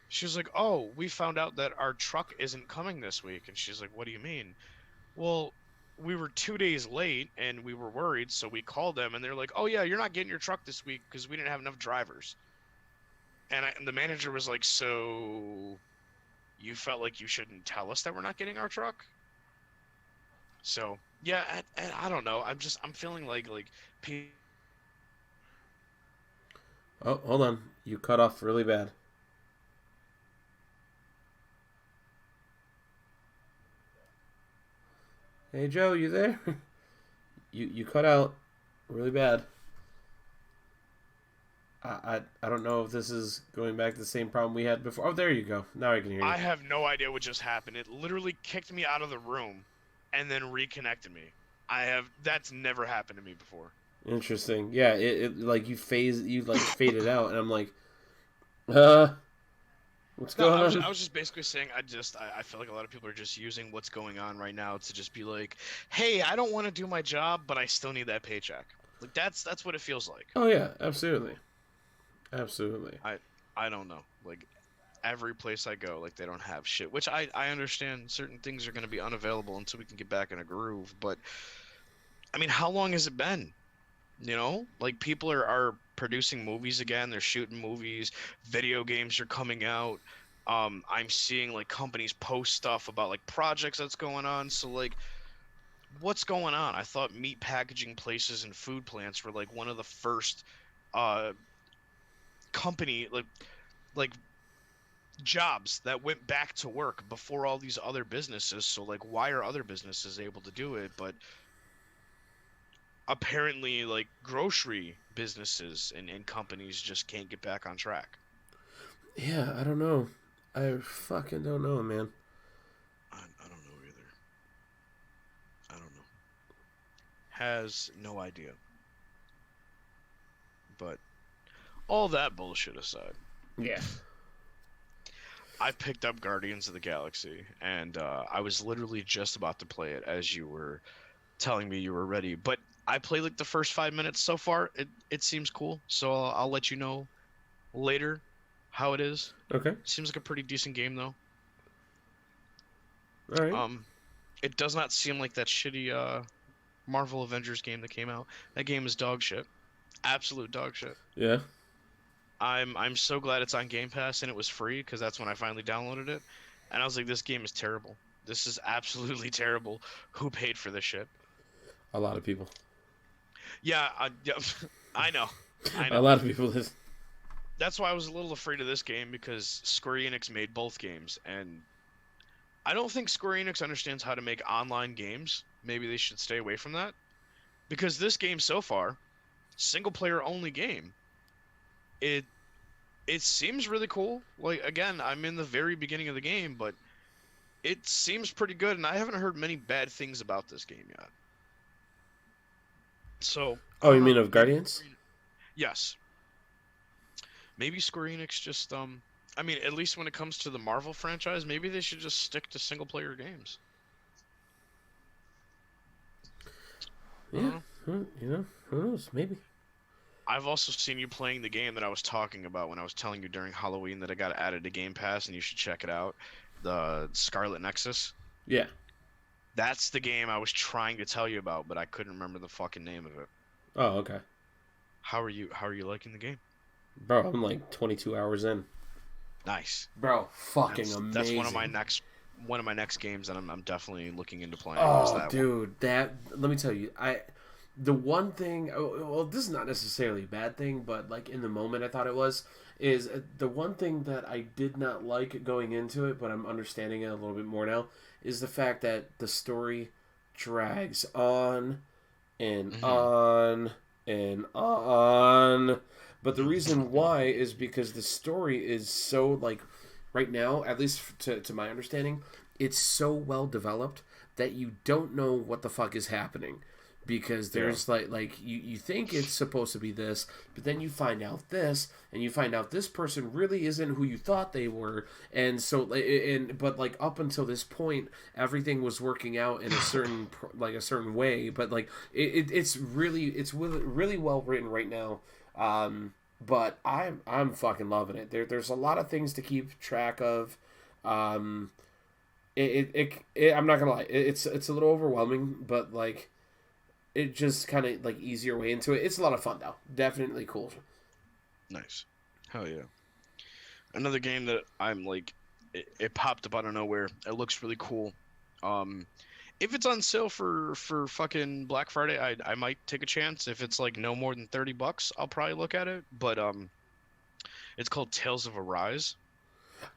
she was like, "Oh, we found out that our truck isn't coming this week." And she's like, "What do you mean?" "Well, we were 2 days late and we were worried, so we called them and they're like, 'Oh yeah, you're not getting your truck this week because we didn't have enough drivers.'" And the manager was like, "So you felt like you shouldn't tell us that we're not getting our truck?" So yeah, I don't know. I'm feeling like pe- Oh, hold on. You cut off really bad. Hey Joe, you there? You cut out really bad. I don't know if this is going back to the same problem we had before. Oh, there you go. Now I can hear you. I have no idea what just happened. It literally kicked me out of the room and then reconnected me. That's never happened to me before. Interesting. Yeah, it like you like faded out, and I'm like, uh, what's No, going I on? was just basically saying I feel like a lot of people are just using what's going on right now to just be like, "Hey, I don't want to do my job, but I still need that paycheck." Like that's what it feels like. Oh yeah, absolutely, absolutely. I I don't know. Like every place I go, like they don't have shit, which I understand certain things are going to be unavailable until we can get back in a groove, but I mean, how long has it been? Like people are producing movies again, they're shooting movies, video games are coming out. I'm seeing like companies post stuff about like projects that's going on. So like what's going on? I thought meat packaging places and food plants were like one of the first uh company like jobs that went back to work before all these other businesses. So like why are other businesses able to do it, but apparently like grocery businesses and companies just can't get back on track. Yeah, I don't know. I fucking don't know, man. I don't know either. I don't know. Has no idea. But all that bullshit aside, Yeah. I picked up Guardians of the Galaxy and I was literally just about to play it as you were telling me you were ready. But I played like the first 5 minutes so far. It seems cool, so I'll let you know later how it is. Okay. Seems like a pretty decent game though. All right. Um, it does not seem like that shitty Marvel Avengers game that came out. That game is dog shit. Absolute dog shit. Yeah. I'm so glad it's on Game Pass and it was free because that's when I finally downloaded it. And I was like, this game is terrible. This is absolutely terrible. Who paid for this shit? A lot of people. Yeah, yeah, I know. I A know. lot of people. That's why I was a little afraid of this game because Square Enix made both games, and I don't think Square Enix understands how to make online games. Maybe they should stay away from that because this game so far, single player only game, it it seems really cool. Like again, I'm in the very beginning of the game, but it seems pretty good, and I haven't heard many bad things about this game yet. So I Oh, you don't mean know. of Maybe Guardians? yes, maybe Square Enix just I mean, at least when it comes to the Marvel franchise, maybe they should just stick to single player games. I don't Yeah. know. Who knows? Maybe. I've also seen you playing the game that I was talking about when I was telling you during Halloween that I got added to Game Pass and you should check it out. The Scarlet Nexus. Yeah. That's the game I was trying to tell you about, but I couldn't remember the fucking name of it. Oh, okay. How are you liking the game? Bro, I'm like 22 hours in. Nice. Bro, fucking That's amazing. one of my next games that I'm definitely looking into playing is Oh, that one. dude, let me tell you, the one thing, well, this is not necessarily a bad thing, but like in the moment I thought it was, is the one thing that I did not like going into it, but I'm understanding it a little bit more now, is the fact that the story drags on and Hmm. on and on. But the reason why is because the story is so, like, right now, at least to my understanding, it's so well developed that you don't know what the fuck is happening. Because Yeah. there's you think it's supposed to be this, but then you find out this, and you find out this person really isn't who you thought they were, and so but like up until this point, everything was working out in a certain way, but like it's really well written right now. But I'm fucking loving it. There's a lot of things to keep track of. Um, I'm not gonna lie, it's a little overwhelming, but like it just kind of like easier way into it. It's a lot of fun though. Definitely cool. Nice. Hell yeah. Another game that I'm like, it popped up out of nowhere. It looks really cool. Um, if it's on sale for fucking Black Friday, I might take a chance. If it's like no more than $30, I'll probably look at it. But it's called Tales of Arise.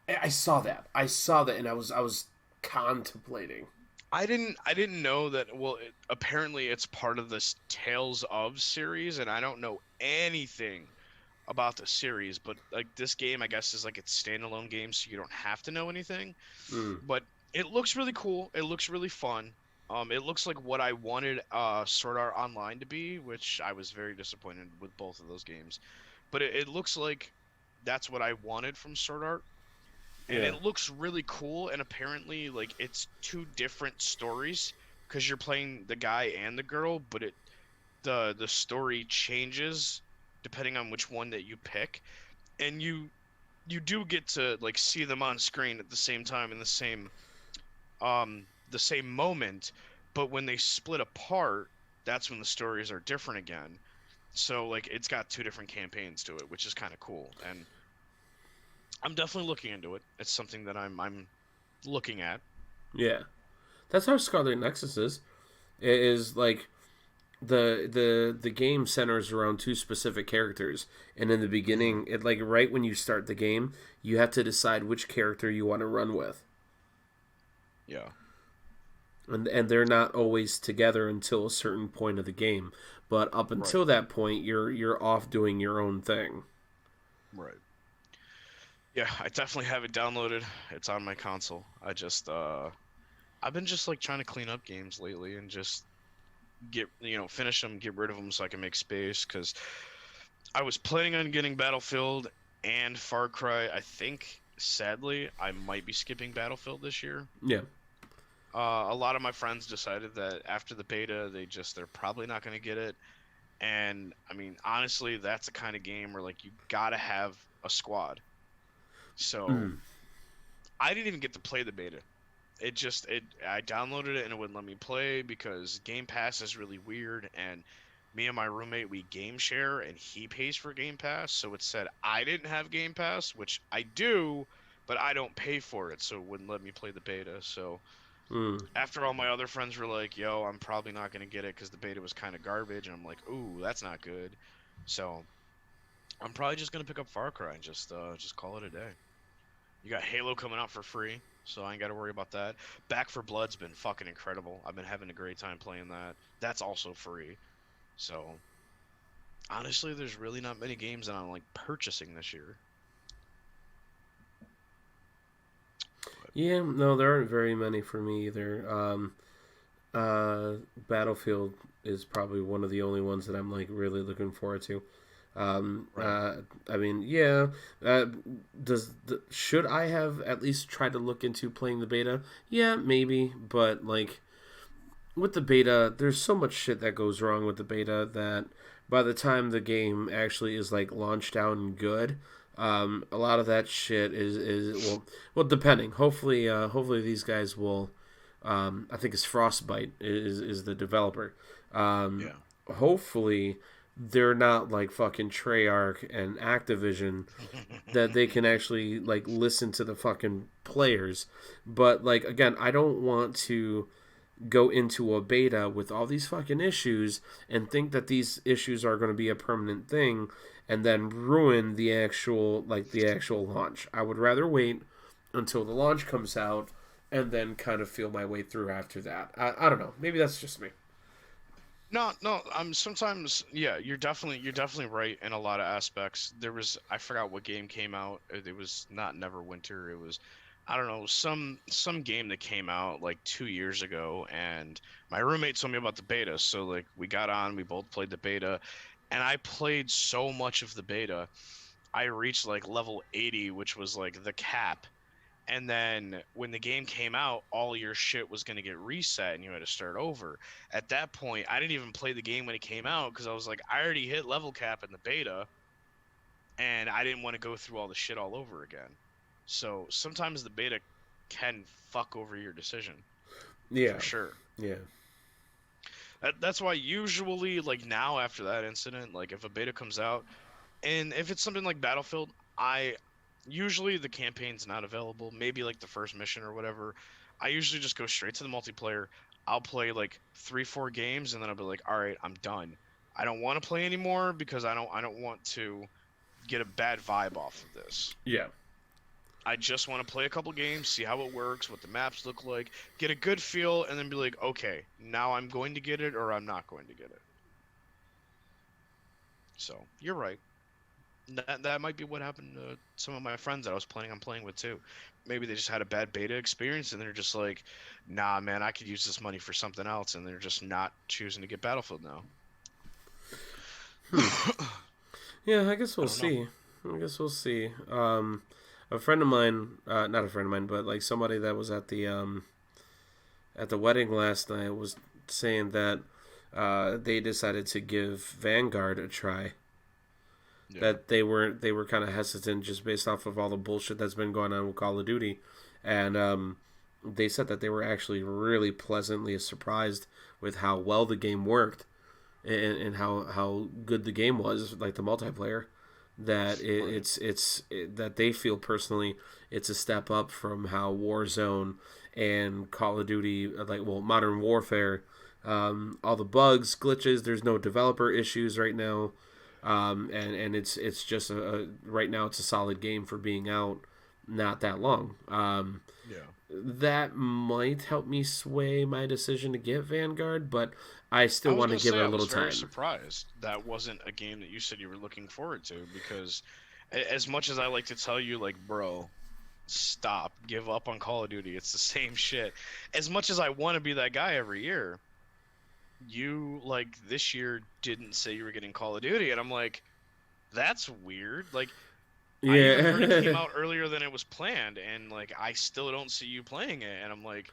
I saw that. I saw that, and I was contemplating. I didn't know that. Well, apparently it's part of this Tales of series, and I don't know anything about the series. But like this game, I guess is like its standalone game, so you don't have to know anything. Mm. But it looks really cool. It looks really fun. It looks like what I wanted Sword Art Online to be, which I was very disappointed with both of those games. But it looks like that's what I wanted from Sword Art, and Yeah. it looks really cool. And apparently, like it's two different stories because you're playing the guy and the girl, but the story changes depending on which one that you pick, and you do get to like see them on screen at the same time in the same moment, but when they split apart, that's when the stories are different again. So like it's got two different campaigns to it, which is kind of cool, and I'm definitely looking into it. It's something that I'm looking at. Yeah. That's how Scarlet Nexus is. It is like the game centers around two specific characters, and in the Hmm. beginning, it like right when you start the game, you have to decide which character you want to run with. Yeah. And they're not always together until a certain point of the game. But up Right. until that point, you're off doing your own thing. Right. Yeah, I definitely have it downloaded. It's on my console. I've been just like trying to clean up games lately and just finish them, get rid of them so I can make space cuz I was planning on getting Battlefield and Far Cry. I think sadly I might be skipping Battlefield this year. Yeah. A lot of my friends decided that after the beta they're probably not going to get it. And I mean, honestly, that's the kind of game where like you got to have a squad. So, Mm. I didn't even get to play the beta. It I downloaded it and it wouldn't let me play because Game Pass is really weird, and me and my roommate we game share and he pays for Game Pass, so it said I didn't have Game Pass, which I do, but I don't pay for it, so it wouldn't let me play the beta. So Mm. after all my other friends were like, "Yo, I'm probably not gonna get it because the beta was kind of garbage," and I'm like, "Ooh, that's not good." So I'm probably just gonna pick up Far Cry and just call it a day. You got Halo coming out for free, so I ain't got to worry about that. Back for Blood's been fucking incredible. I've been having a great time playing that. That's also free. So honestly, there's really not many games that I'm like purchasing this year. But Yeah, no, there aren't very many for me either. Battlefield is probably one of the only ones that I'm like really looking forward to. right. I mean, yeah. Uh, should I have at least tried to look into playing the beta? Yeah, maybe, but like with the beta, there's so much shit that goes wrong with the beta that by the time the game actually is like launched out and good, a lot of that shit is well depending. Hopefully these guys will. I think it's Frostbite is the developer. Um, Yeah. Hopefully they're not like fucking Treyarch and Activision that they can actually like listen to the fucking players. But like again, I don't want to go into a beta with all these fucking issues and think that these issues are going to be a permanent thing and then ruin the actual launch. I would rather wait until the launch comes out and then kind of feel my way through after that. I don't know. Maybe that's just me. No, no. Sometimes, yeah, you're definitely right in a lot of aspects. I forgot what game came out. It was not Neverwinter. It was, I don't know, some game that came out like 2 years ago, and my roommate told me about the beta. So like we got on, we both played the beta, and I played so much of the beta. I reached like level 80, which was like the cap. And then when the game came out, all your shit was going to get reset and you had to start over. At that point, I didn't even play the game when it came out because I was like, I already hit level cap in the beta and I didn't want to go through all the shit all over again. So sometimes the beta can fuck over your decision. Yeah. For sure. Yeah. That's why usually, like now after that incident, like if a beta comes out, and if it's something like Battlefield, I usually the campaign's not available, maybe like the first mission or whatever. I usually just go straight to the multiplayer. I'll play like 3-4 games and then I'll be like, all right, I'm done. I don't want to play anymore because I don't want to get a bad vibe off of this. Yeah. I just want to play a couple games, see how it works, what the maps look like, get a good feel, and then be like, okay, now I'm going to get it or I'm not going to get it. So you're right. That might be what happened to some of my friends that I was planning on playing with too. Maybe they just had a bad beta experience and they're just like, nah, man, I could use this money for something else, and they're just not choosing to get Battlefield now. Yeah, I guess we'll see. I guess we'll see. A friend of mine, not a friend of mine, but like somebody that was at the wedding last night was saying that they decided to give Vanguard a try. Yeah. That they were kind of hesitant just based off of all the bullshit that's been going on with Call of Duty, and they said that they were actually really pleasantly surprised with how well the game worked and how good the game was, like the multiplayer. That that they feel personally it's a step up from how Warzone and Call of Duty, Modern Warfare, all the bugs, glitches. There's no developer issues right now. And it's just right now it's a solid game for being out not that long. That might help me sway my decision to get Vanguard, but I still want to give it a little time. I was very surprised that wasn't a game that you said you were looking forward to, because as much as I like to tell you, like, bro, stop, give up on Call of Duty, it's the same shit. As much as I want to be that guy every year, you, like, this year didn't say you were getting Call of Duty, and I'm like, that's weird. Like, yeah. I even heard it came out earlier than it was planned, and like, I still don't see you playing it, and I'm like,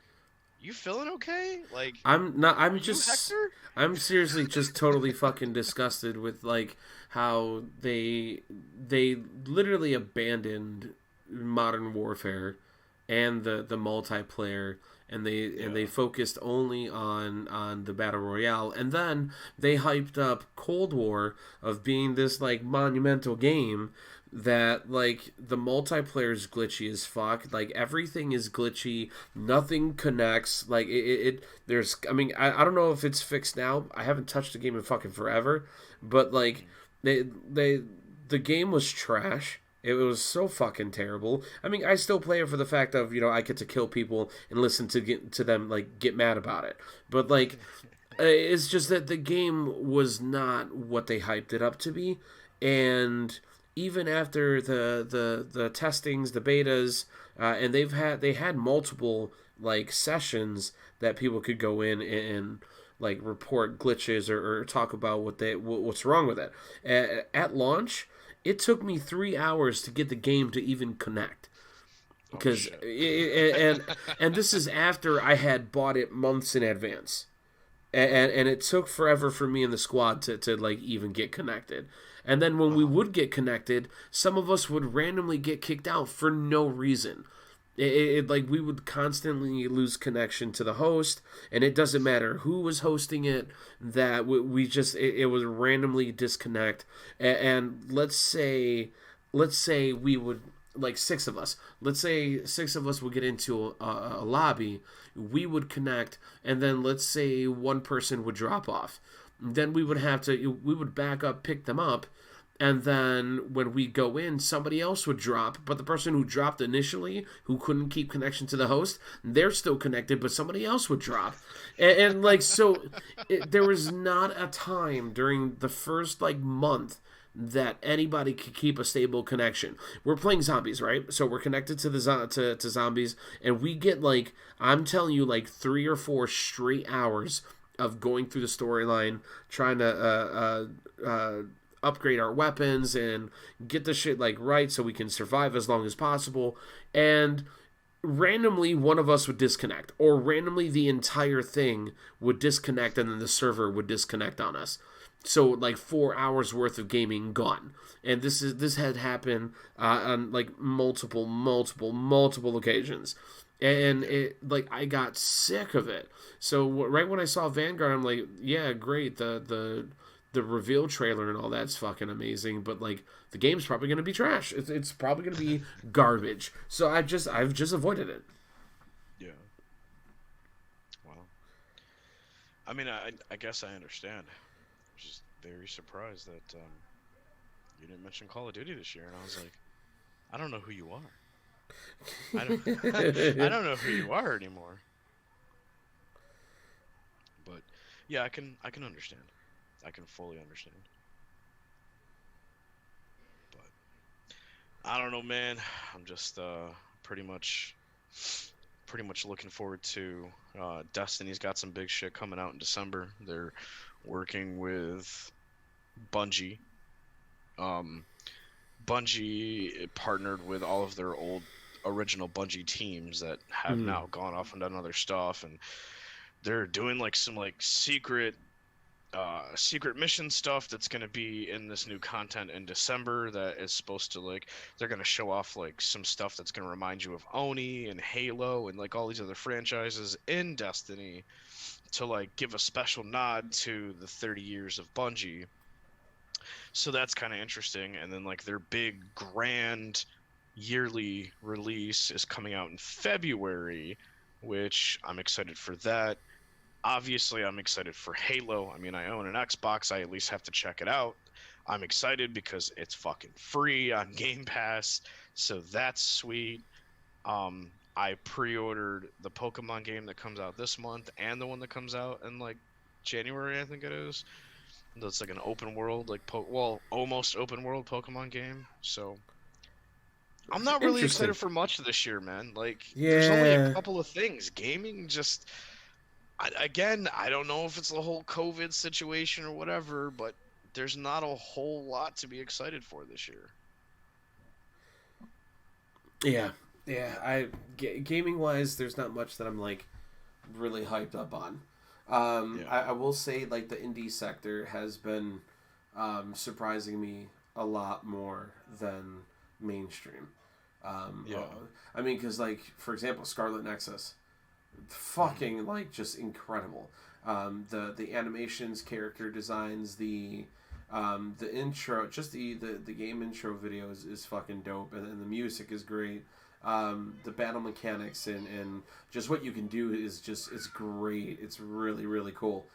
you feeling okay? Like, I'm seriously just totally fucking disgusted with like how they literally abandoned Modern Warfare and the multiplayer. And they focused only on the Battle Royale. And then they hyped up Cold War of being this, like, monumental game that, like, the multiplayer is glitchy as fuck. Like, everything is glitchy. Nothing connects. Like, there's... I mean, I don't know if it's fixed now. I haven't touched the game in fucking forever. But, like, the game was trash. It was so fucking terrible. I mean, I still play it for the fact of, I get to kill people and listen to them, like, get mad about it. But, like, it's just that the game was not what they hyped it up to be. And even after the testings, the betas, and they had multiple, like, sessions that people could go in and like, report glitches or talk about what's wrong with it. At launch, it took me 3 hours to get the game to even connect, because and this is after I had bought it months in advance, and it took forever for me and the squad to like even get connected. And then when we would get connected, some of us would randomly get kicked out for no reason. Like we would constantly lose connection to the host, and it doesn't matter who was hosting it. That we just it would randomly disconnect. And let's say we would like six of us. Let's say six of us would get into a lobby. We would connect, and then let's say one person would drop off. Then we would back up, pick them up, and then when we go in, somebody else would drop, but the person who dropped initially, who couldn't keep connection to the host, they're still connected, but somebody else would drop. And like, so there was not a time during the first like month that anybody could keep a stable connection. We're playing zombies, right? So we're connected to to zombies, and we get like, I'm telling you, like 3 or 4 straight hours of going through the storyline, trying to upgrade our weapons and get the shit like right so we can survive as long as possible. And randomly one of us would disconnect, or randomly the entire thing would disconnect, and then the server would disconnect on us. So like 4 hours worth of gaming gone. And this had happened on like multiple occasions. And it like I got sick of it. So right when I saw Vanguard, I'm like, yeah, great. The reveal trailer and all that's fucking amazing, but like the game's probably going to be trash. It's probably going to be garbage. So I've just avoided it. Yeah. Well, I mean, I guess I understand. I'm just very surprised that you didn't mention Call of Duty this year, and I was like, I don't know who you are. I don't I don't know who you are anymore. But yeah, I can understand. I can fully understand. But I don't know, man. I'm just pretty much pretty much looking forward to Destiny's got some big shit coming out in December. They're working with Bungie. Um, Bungie partnered with all of their old original Bungie teams that have now gone off and done other stuff, and they're doing like some like secret mission stuff that's going to be in this new content in December that is supposed to like they're going to show off like some stuff that's going to remind you of Oni and Halo and like all these other franchises in Destiny to like give a special nod to the 30 years of Bungie. So that's kind of interesting. And then like their big grand yearly release is coming out in February, which I'm excited for that. Obviously, I'm excited for Halo. I mean, I own an Xbox. I at least have to check it out. I'm excited because it's fucking free on Game Pass, so that's sweet. I pre-ordered the Pokemon game that comes out this month and the one that comes out in like January, I think it is. That's like an open world, like almost open world Pokemon game. So I'm not really excited for much this year, man. Like, there's only a couple of things. Gaming just, again, I don't know if it's the whole COVID situation or whatever, but there's not a whole lot to be excited for this year. Yeah. Gaming wise, there's not much that I'm like really hyped up on. I will say like the indie sector has been surprising me a lot more than mainstream. I mean, because like for example, Scarlet Nexus, fucking like just incredible. The animations, character designs, the intro, just the game intro video is fucking dope, and the music is great. The battle mechanics and just what you can do is great. It's really, really cool.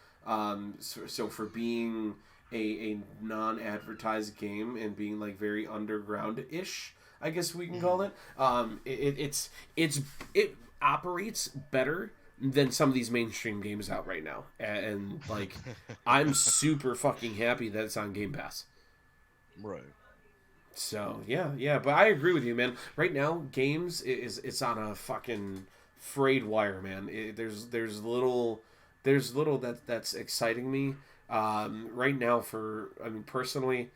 So for being a non-advertised game and being like very underground-ish, I guess we can call it. It operates better than some of these mainstream games out right now, and like I'm super fucking happy that it's on Game Pass. Right. So yeah, but I agree with you, man. Right now, games it's on a fucking frayed wire, man. There's little that's exciting me right now. I mean, personally,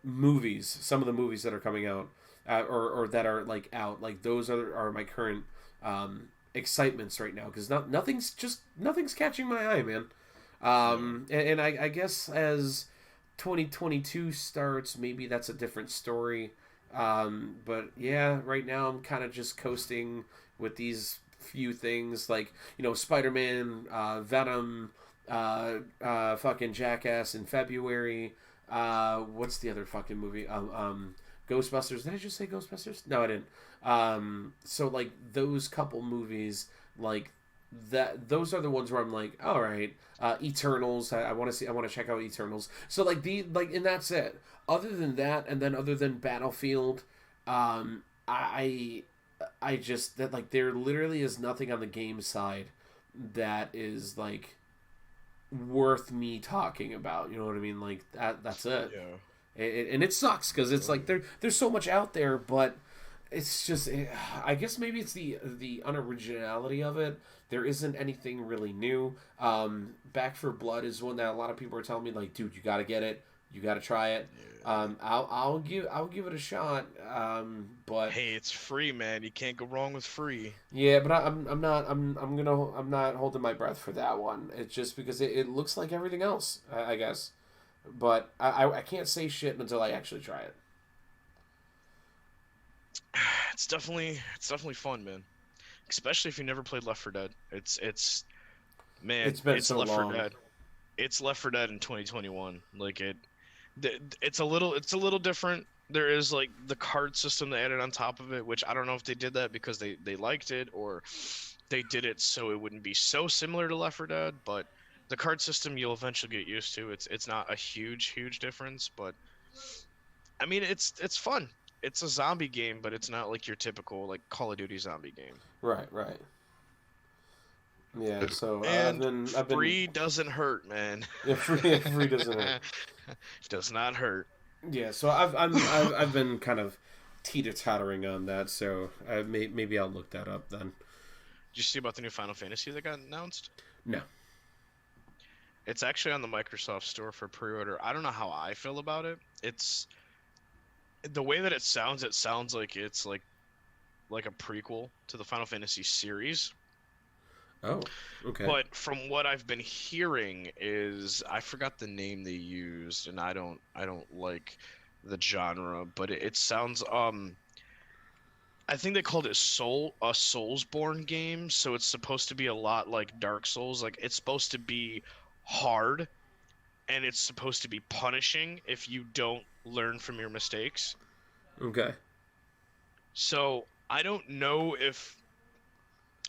movies. Some of the movies that are coming out or that are like out, like those are my current excitements right now because nothing's catching my eye, man. And I guess as 2022 starts, maybe that's a different story. But yeah, right now I'm kind of just coasting with these few things like Spider Man, Venom, fucking Jackass in February. What's the other fucking movie? Ghostbusters. Did I just say Ghostbusters? No, I didn't. So like those couple movies, like that. Those are the ones where I'm like, all right. Eternals. I want to see. I want to check out Eternals. So and that's it. Other than that, and then other than Battlefield, I just that like there literally is nothing on the game side that is like worth me talking about. You know what I mean? Like that's it. Yeah. And it sucks because it's like there's so much out there, but it's just I guess maybe it's the unoriginality of it. There isn't anything really new. Back for Blood is one that a lot of people are telling me like, dude, you got to get it, you got to try it. I'll give it a shot. But Hey, it's free, man. You can't go wrong with free. yeah, but I'm not holding my breath for that one. It's just because it looks like everything else, I guess. But I can't say shit until I actually try it. It's definitely fun, man. Especially if you never played Left 4 Dead. Man, It's been it's so Left 4 long. Dead. It's Left 4 Dead in 2021. Like it's a little different. There is like the card system they added on top of it, which I don't know if they did that because they liked it or they did it so it wouldn't be so similar to Left 4 Dead, but the card system you'll eventually get used to. It's not a huge difference, but I mean it's fun. It's a zombie game, but it's not like your typical like Call of Duty zombie game. Right, right. Yeah. So And I've been free doesn't hurt, man. yeah, free doesn't hurt. Does not hurt. Yeah. So I've been kind of teeter tottering on that. So maybe I'll look that up then. Did you see about the new Final Fantasy that got announced? No. It's actually on the Microsoft Store for pre-order. I don't know how I feel about it. It's the way that it sounds like it's like a prequel to the Final Fantasy series. Oh. Okay. But from what I've been hearing is I forgot the name they used and I don't like the genre, but it sounds I think they called it a Soulsborne game, so it's supposed to be a lot like Dark Souls. Like it's supposed to be hard and it's supposed to be punishing if you don't learn from your mistakes. Okay. So I don't know if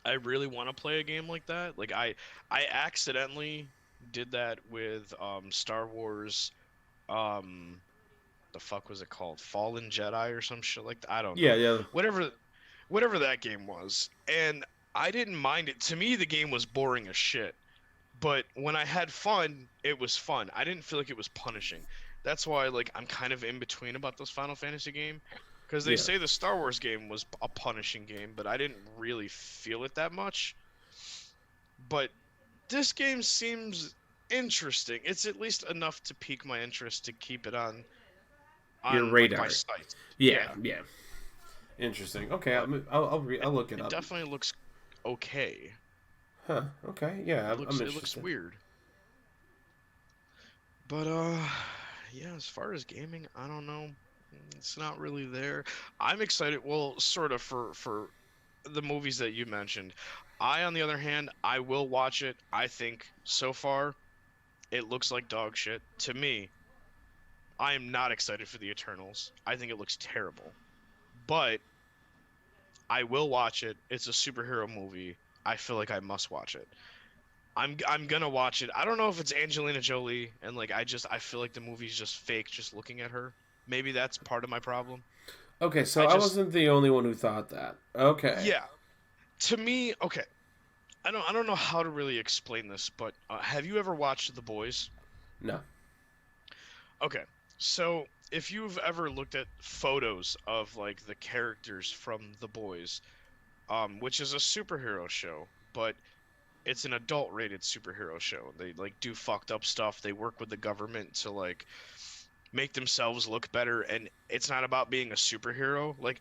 I really want to play a game like that. Like I accidentally did that with Star Wars the fuck was it called? Fallen Jedi or some shit like that. I don't Yeah. know. Yeah. Whatever whatever that game was. And I didn't mind it. To me the game was boring as shit. But when I had fun, it was fun. I didn't feel like it was punishing. That's why like I'm kind of in between about this Final Fantasy game because they Yeah. say the Star Wars game was a punishing game, but I didn't really feel it that much. But this game seems interesting. It's at least enough to pique my interest to keep it Your on like my radar. sights. Yeah. Yeah, Yeah. Interesting. Okay. but I'll look it it up. definitely looks okay. Huh. Okay. Yeah. I'm It looks interested. weird. But yeah, as far as gaming, I don't know. It's not really there. I'm excited, well, sort of for the movies that you mentioned. On the other hand, I will watch it. I think so far it looks like dog shit to me. I am not excited for the Eternals. I think it looks terrible. But I will watch it. It's a superhero movie. I feel like I must watch it. I'm gonna watch it. I don't know if it's Angelina Jolie and like I feel like the movie's just fake just looking at her. Maybe that's part of my problem. Okay. So I I just wasn't the only one who thought that. Okay. yeah. To me, okay. I don't know how to really explain this, but have you ever watched The Boys? No. Okay. So, if you've ever looked at photos of like the characters from The Boys, which is a superhero show, but it's an adult rated superhero show. They like do fucked up stuff. They work with the government to like make themselves look better and it's not about being a superhero. Like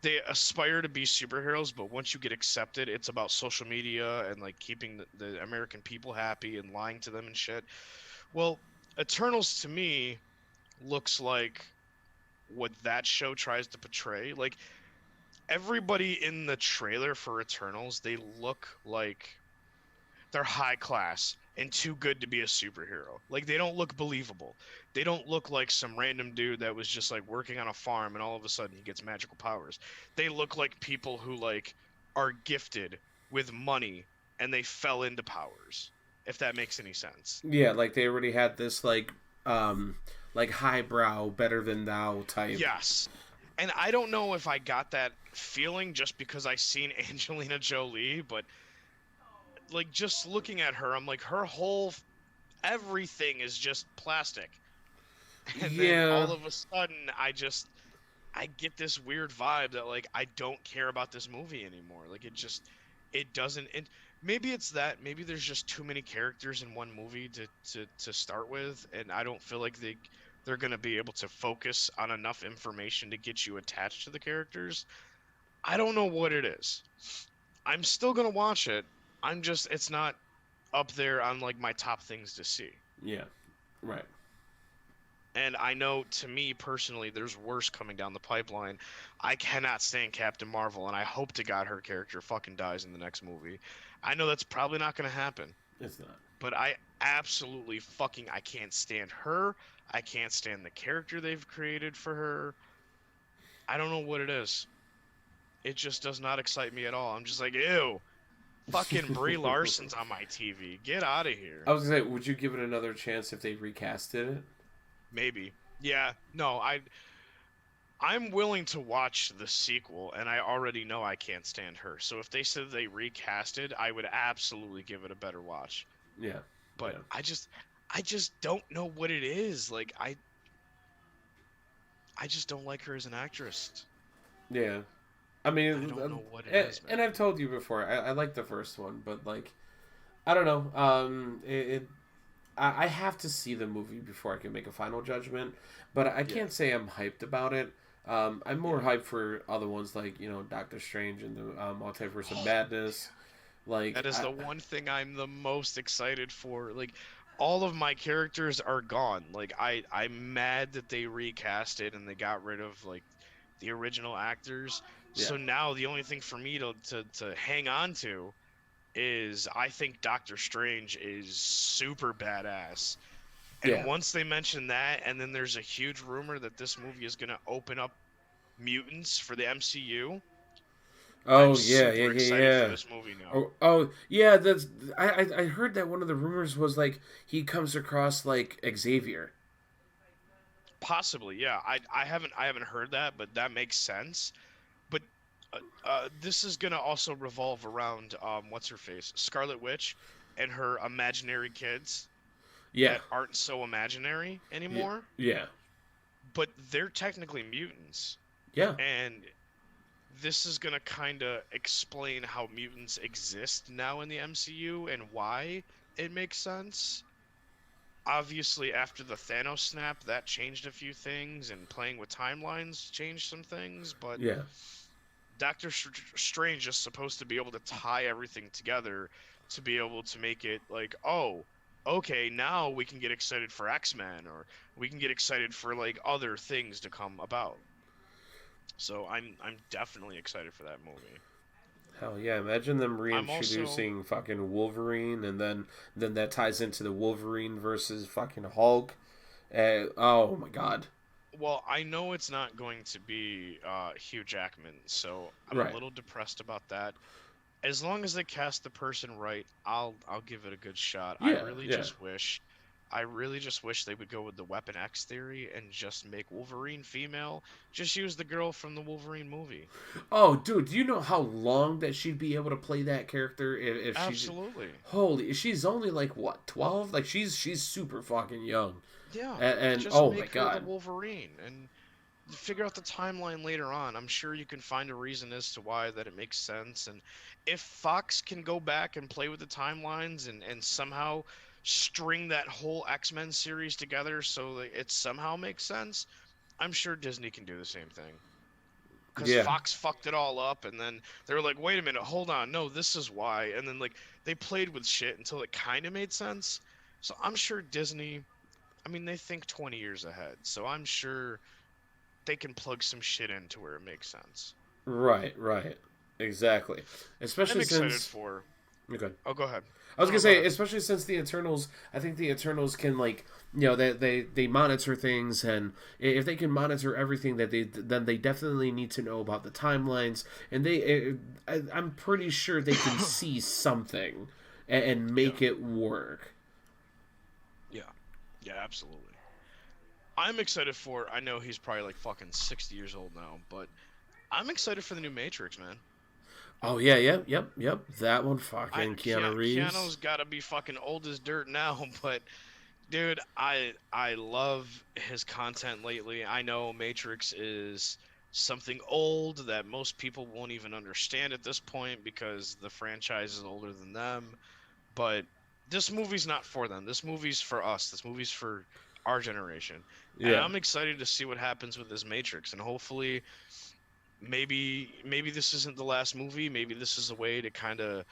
they aspire to be superheroes, but once you get accepted, it's about social media and like keeping the American people happy and lying to them and shit. Well, Eternals to me looks like what that show tries to portray. Like everybody in the trailer for Eternals, they look like they're high class and too good to be a superhero. Like they don't look believable. They don't look like some random dude that was just like working on a farm and all of a sudden he gets magical powers. They look like people who like are gifted with money and they fell into powers. If that makes any sense. Yeah, like they already had this like highbrow, better than thou type. Yes. And I don't know if I got that feeling just because I seen Angelina Jolie, but like just looking at her, I'm like her whole everything is just plastic. And then Yeah. all of a sudden I get this weird vibe that like I don't care about this movie anymore. Like it doesn't and maybe it's that maybe there's just too many characters in one movie to start with, and I don't feel like they're going to be able to focus on enough information to get you attached to the characters. I don't know what it is. I'm still going to watch it. It's not up there on like my top things to see. Yeah. Right. And I know, to me personally, there's worse coming down the pipeline. I cannot stand Captain Marvel, and I hope to God her character fucking dies in the next movie. I know that's probably not going to happen, It's not. but I absolutely fucking I can't stand her. I can't stand the character they've created for her. I don't know what it is. It just does not excite me at all. I'm just like, ew, fucking Brie Larson's on my TV. Get out of here. I was gonna say, would you give it another chance if they recasted it? Maybe. Yeah. No, I'm willing to watch the sequel, and I already know I can't stand her. So if they said they recasted, I would absolutely give it a better watch. Yeah. But Yeah. I just don't know what it is. Like I just don't like her as an actress. Yeah. I mean, I don't know what it is, man. and I've told you before, I like the first one, but like, I don't know. I have to see the movie before I can make a final judgment, but I Yeah. can't say I'm hyped about it. I'm more Yeah. hyped for other ones like Doctor Strange and the Multiverse of Madness. Like That is the one thing I'm the most excited for. Like all of my characters are gone. Like I'm mad that they recast it and they got rid of like the original actors. So Yeah. now the only thing for me to hang on to is I think Doctor Strange is super badass. And Yeah. once they mention that, and then there's a huge rumor that this movie is gonna open up mutants for the MCU. I'm Oh yeah, yeah, super yeah, excited for yeah. this movie now. Oh yeah. That's I heard that one of the rumors was like he comes across like Xavier. Possibly, yeah. I haven't heard that, but that makes sense. But this is gonna also revolve around what's her face, Scarlet Witch, and her imaginary kids Yeah. that aren't so imaginary Yeah. anymore. Yeah. But they're technically mutants, Yeah. and this is gonna kind of explain how mutants exist now in the MCU and why it makes sense. Obviously, after the Thanos snap, that changed a few things, and playing with timelines changed some things, but Yeah. Doctor Strange is supposed to be able to tie everything together to be able to make it like, oh, okay, now we can get excited for X-Men, or we can get excited for like other things to come about. So I'm definitely excited for that movie. Hell yeah! Imagine them I'm also reintroducing fucking Wolverine, and then that ties into the Wolverine versus fucking Hulk. Oh my god! well, I know it's not going to be Hugh Jackman, so I'm a Right? little depressed about that. As long as they cast the person right, I'll give it a good shot. Yeah, yeah. I really just wish they would go with the Weapon X theory and just make Wolverine female. Just use the girl from the Wolverine movie. Oh, dude, do you know how long that she'd be able to play that character if she? Absolutely. Holy, she's only like what 12? Like she's super fucking young. Yeah. And Just oh my make her the god, Wolverine and figure out the timeline later on. I'm sure you can find a reason as to why that it makes sense. And if Fox can go back and play with the timelines and somehow string that whole X-Men series together so that it somehow makes sense, I'm sure Disney can do the same thing. Because yeah, Fox fucked it all up, and then they were like, wait a minute, hold on, no, this is why. And then, like, they played with shit until it kind of made sense. So I'm sure Disney, I mean, they think 20 years ahead. So I'm sure they can plug some shit into where it makes sense. Right, right, exactly. I'm Especially excited since for. okay, Oh, go ahead. I was No, gonna no, go say, ahead. especially since the Eternals, I think the Eternals can like, they monitor things, and if they can monitor everything that then they definitely need to know about the timelines, and I'm pretty sure they can see something and Yeah, make it work. yeah, yeah, absolutely. I'm excited for. I know he's probably like fucking 60 years old now, but I'm excited for the new Matrix, man. Oh yeah, yep. That one, fucking Keanu Reeves. Keanu's got to be fucking old as dirt now, but dude, I love his content lately. I know Matrix is something old that most people won't even understand at this point because the franchise is older than them, but this movie's not for them. This movie's for us. This movie's for our generation. And Yeah, I'm excited to see what happens with this Matrix, and hopefully maybe this isn't the last movie. Maybe this is a way to kind of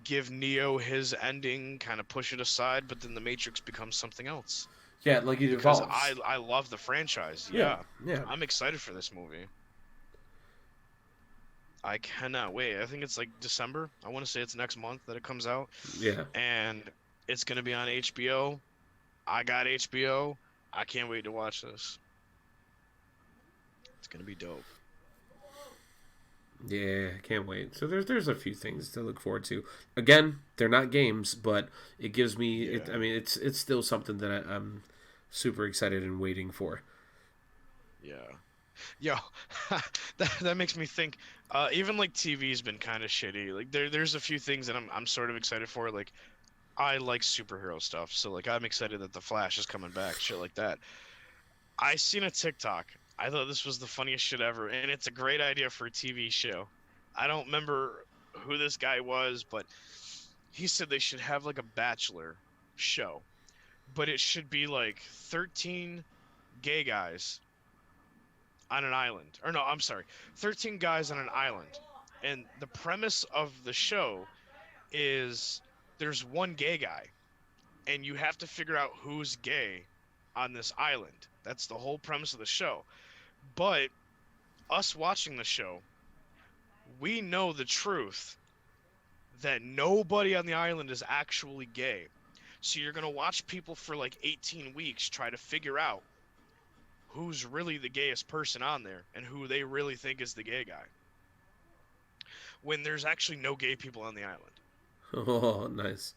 give Neo his ending, kind of push it aside, but then the Matrix becomes something else. yeah, like it Because evolves. I love the franchise. Yeah, Yeah. yeah, I'm excited for this movie. I cannot wait. I think it's like December. I want to say it's next month that it comes out, yeah. and it's going to be on HBO. I got HBO. I can't wait to watch this. It's going to be dope. Yeah, can't wait. So there's a few things to look forward to. Again, they're not games, but it gives me. I Yeah. mean, it's still something that I'm super excited and waiting for. Yeah. Yo, that makes me think. Even like TV's been kind of shitty. Like there's a few things that I'm sort of excited for. Like I like superhero stuff, so like I'm excited that the Flash is coming back, shit like that. I seen a TikTok. I thought this was the funniest shit ever, and it's a great idea for a TV show. I don't remember who this guy was, but he said they should have like a Bachelor show, but it should be like 13 gay guys on an island. Or no, I'm sorry, 13 guys on an island. And the premise of the show is there's one gay guy, and you have to figure out who's gay on this island. That's the whole premise of the show. But us watching the show, we know the truth that nobody on the island is actually gay. So you're going to watch people for like 18 weeks try to figure out who's really the gayest person on there and who they really think is the gay guy when there's actually no gay people on the island. Oh, nice.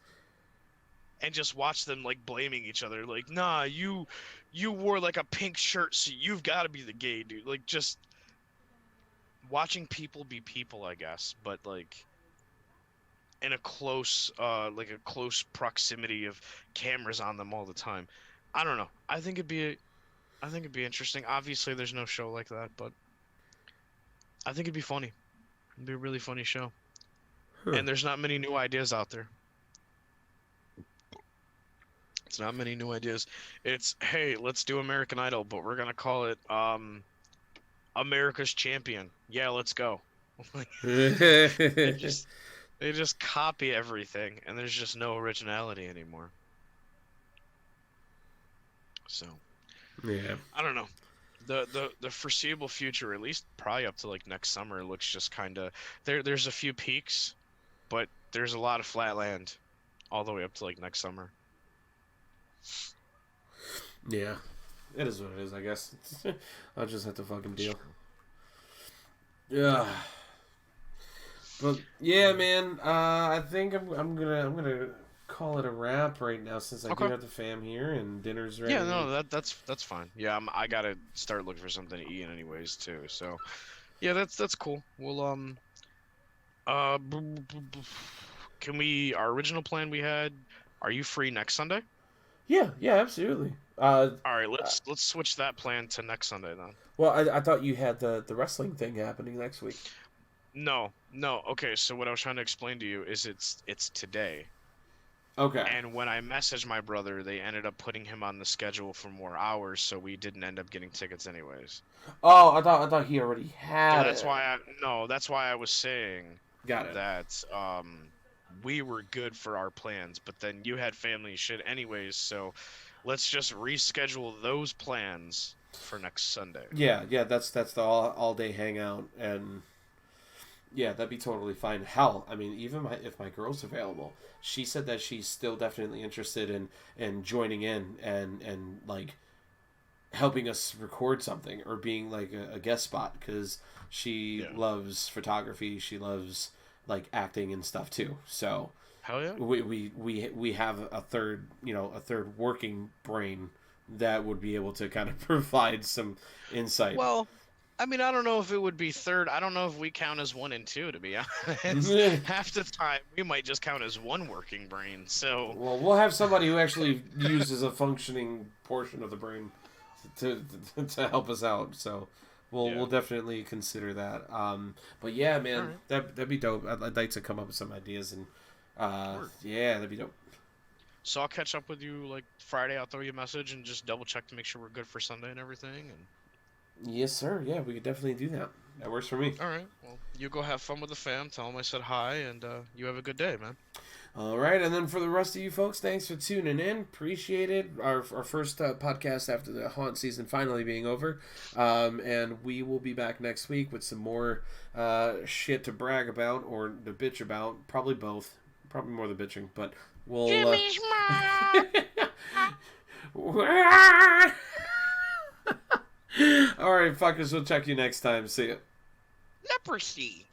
And just watch them like blaming each other like, "Nah, you wore like a pink shirt, so you've got to be the gay dude." Like just watching people be people, I guess, but like in a close like a close proximity of cameras on them all the time. I don't know. I think it'd be interesting. Obviously there's no show like that, but I think it'd be funny. It'd be a really funny show. Huh. And there's not many new ideas out there. It's not many new ideas. It's, hey, let's do American Idol, but we're gonna call it America's Champion. Yeah, let's go. They just they just copy everything, and there's just no originality anymore. So Yeah. I don't know. The foreseeable future, at least probably up to like next summer, looks just kind of there's a few peaks, but there's a lot of flat land all the way up to like next summer. Yeah. It is what it is, I guess. I'll just have to fucking It's deal. true. Yeah. But yeah, man. I think I'm gonna call it a wrap right now since I do Okay. have the fam here and dinner's Yeah, ready. no, that's fine. Yeah, I gotta start looking for something to eat anyways too. So yeah, that's cool. We'll can we our original plan we had? Are you free next Sunday? Yeah, yeah, absolutely. All right, let's switch that plan to next Sunday then. Well, I thought you had the wrestling thing happening next week. No, no. Okay, so what I was trying to explain to you is it's today. Okay. And when I messaged my brother, they ended up putting him on the schedule for more hours, so we didn't end up getting tickets anyways. Oh, I thought he already So had that's it. why I no, that's why I was saying Got it. that we were good for our plans, but then you had family shit anyways, so let's just reschedule those plans for next Sunday. Yeah, that's the all day hangout, and yeah, that'd be totally fine. Hell, I mean, even if my girl's available, she said that she's still definitely interested in joining in and like helping us record something or being like a guest spot because she loves photography. She loves like acting and stuff too. So hell yeah, we have a third working brain that would be able to kind of provide some insight. Well, I mean, I don't know if it would be third. I don't know if we count as 1 and 2, to be honest. Half the time, we might just count as one working brain. So, well, we'll have somebody who actually uses a functioning portion of the brain to help us out. So, we'll definitely consider that. But yeah, man, right. that'd be dope. I'd like to come up with some ideas and yeah, that'd be dope. So I'll catch up with you like Friday. I'll throw you a message and just double check to make sure we're good for Sunday and everything. And yes, sir. Yeah, we could definitely do that. That works for me. All right. Well, you go have fun with the fam. Tell them I said hi, and you have a good day, man. All right. And then for the rest of you folks, thanks for tuning in. Appreciate it. Our first podcast after the haunt season finally being over. And we will be back next week with some more shit to brag about or to bitch about. Probably both. Probably more the bitching, but we'll... Jimmy's mom! All right, fuckers. We'll check you next time. See ya. Leprosy.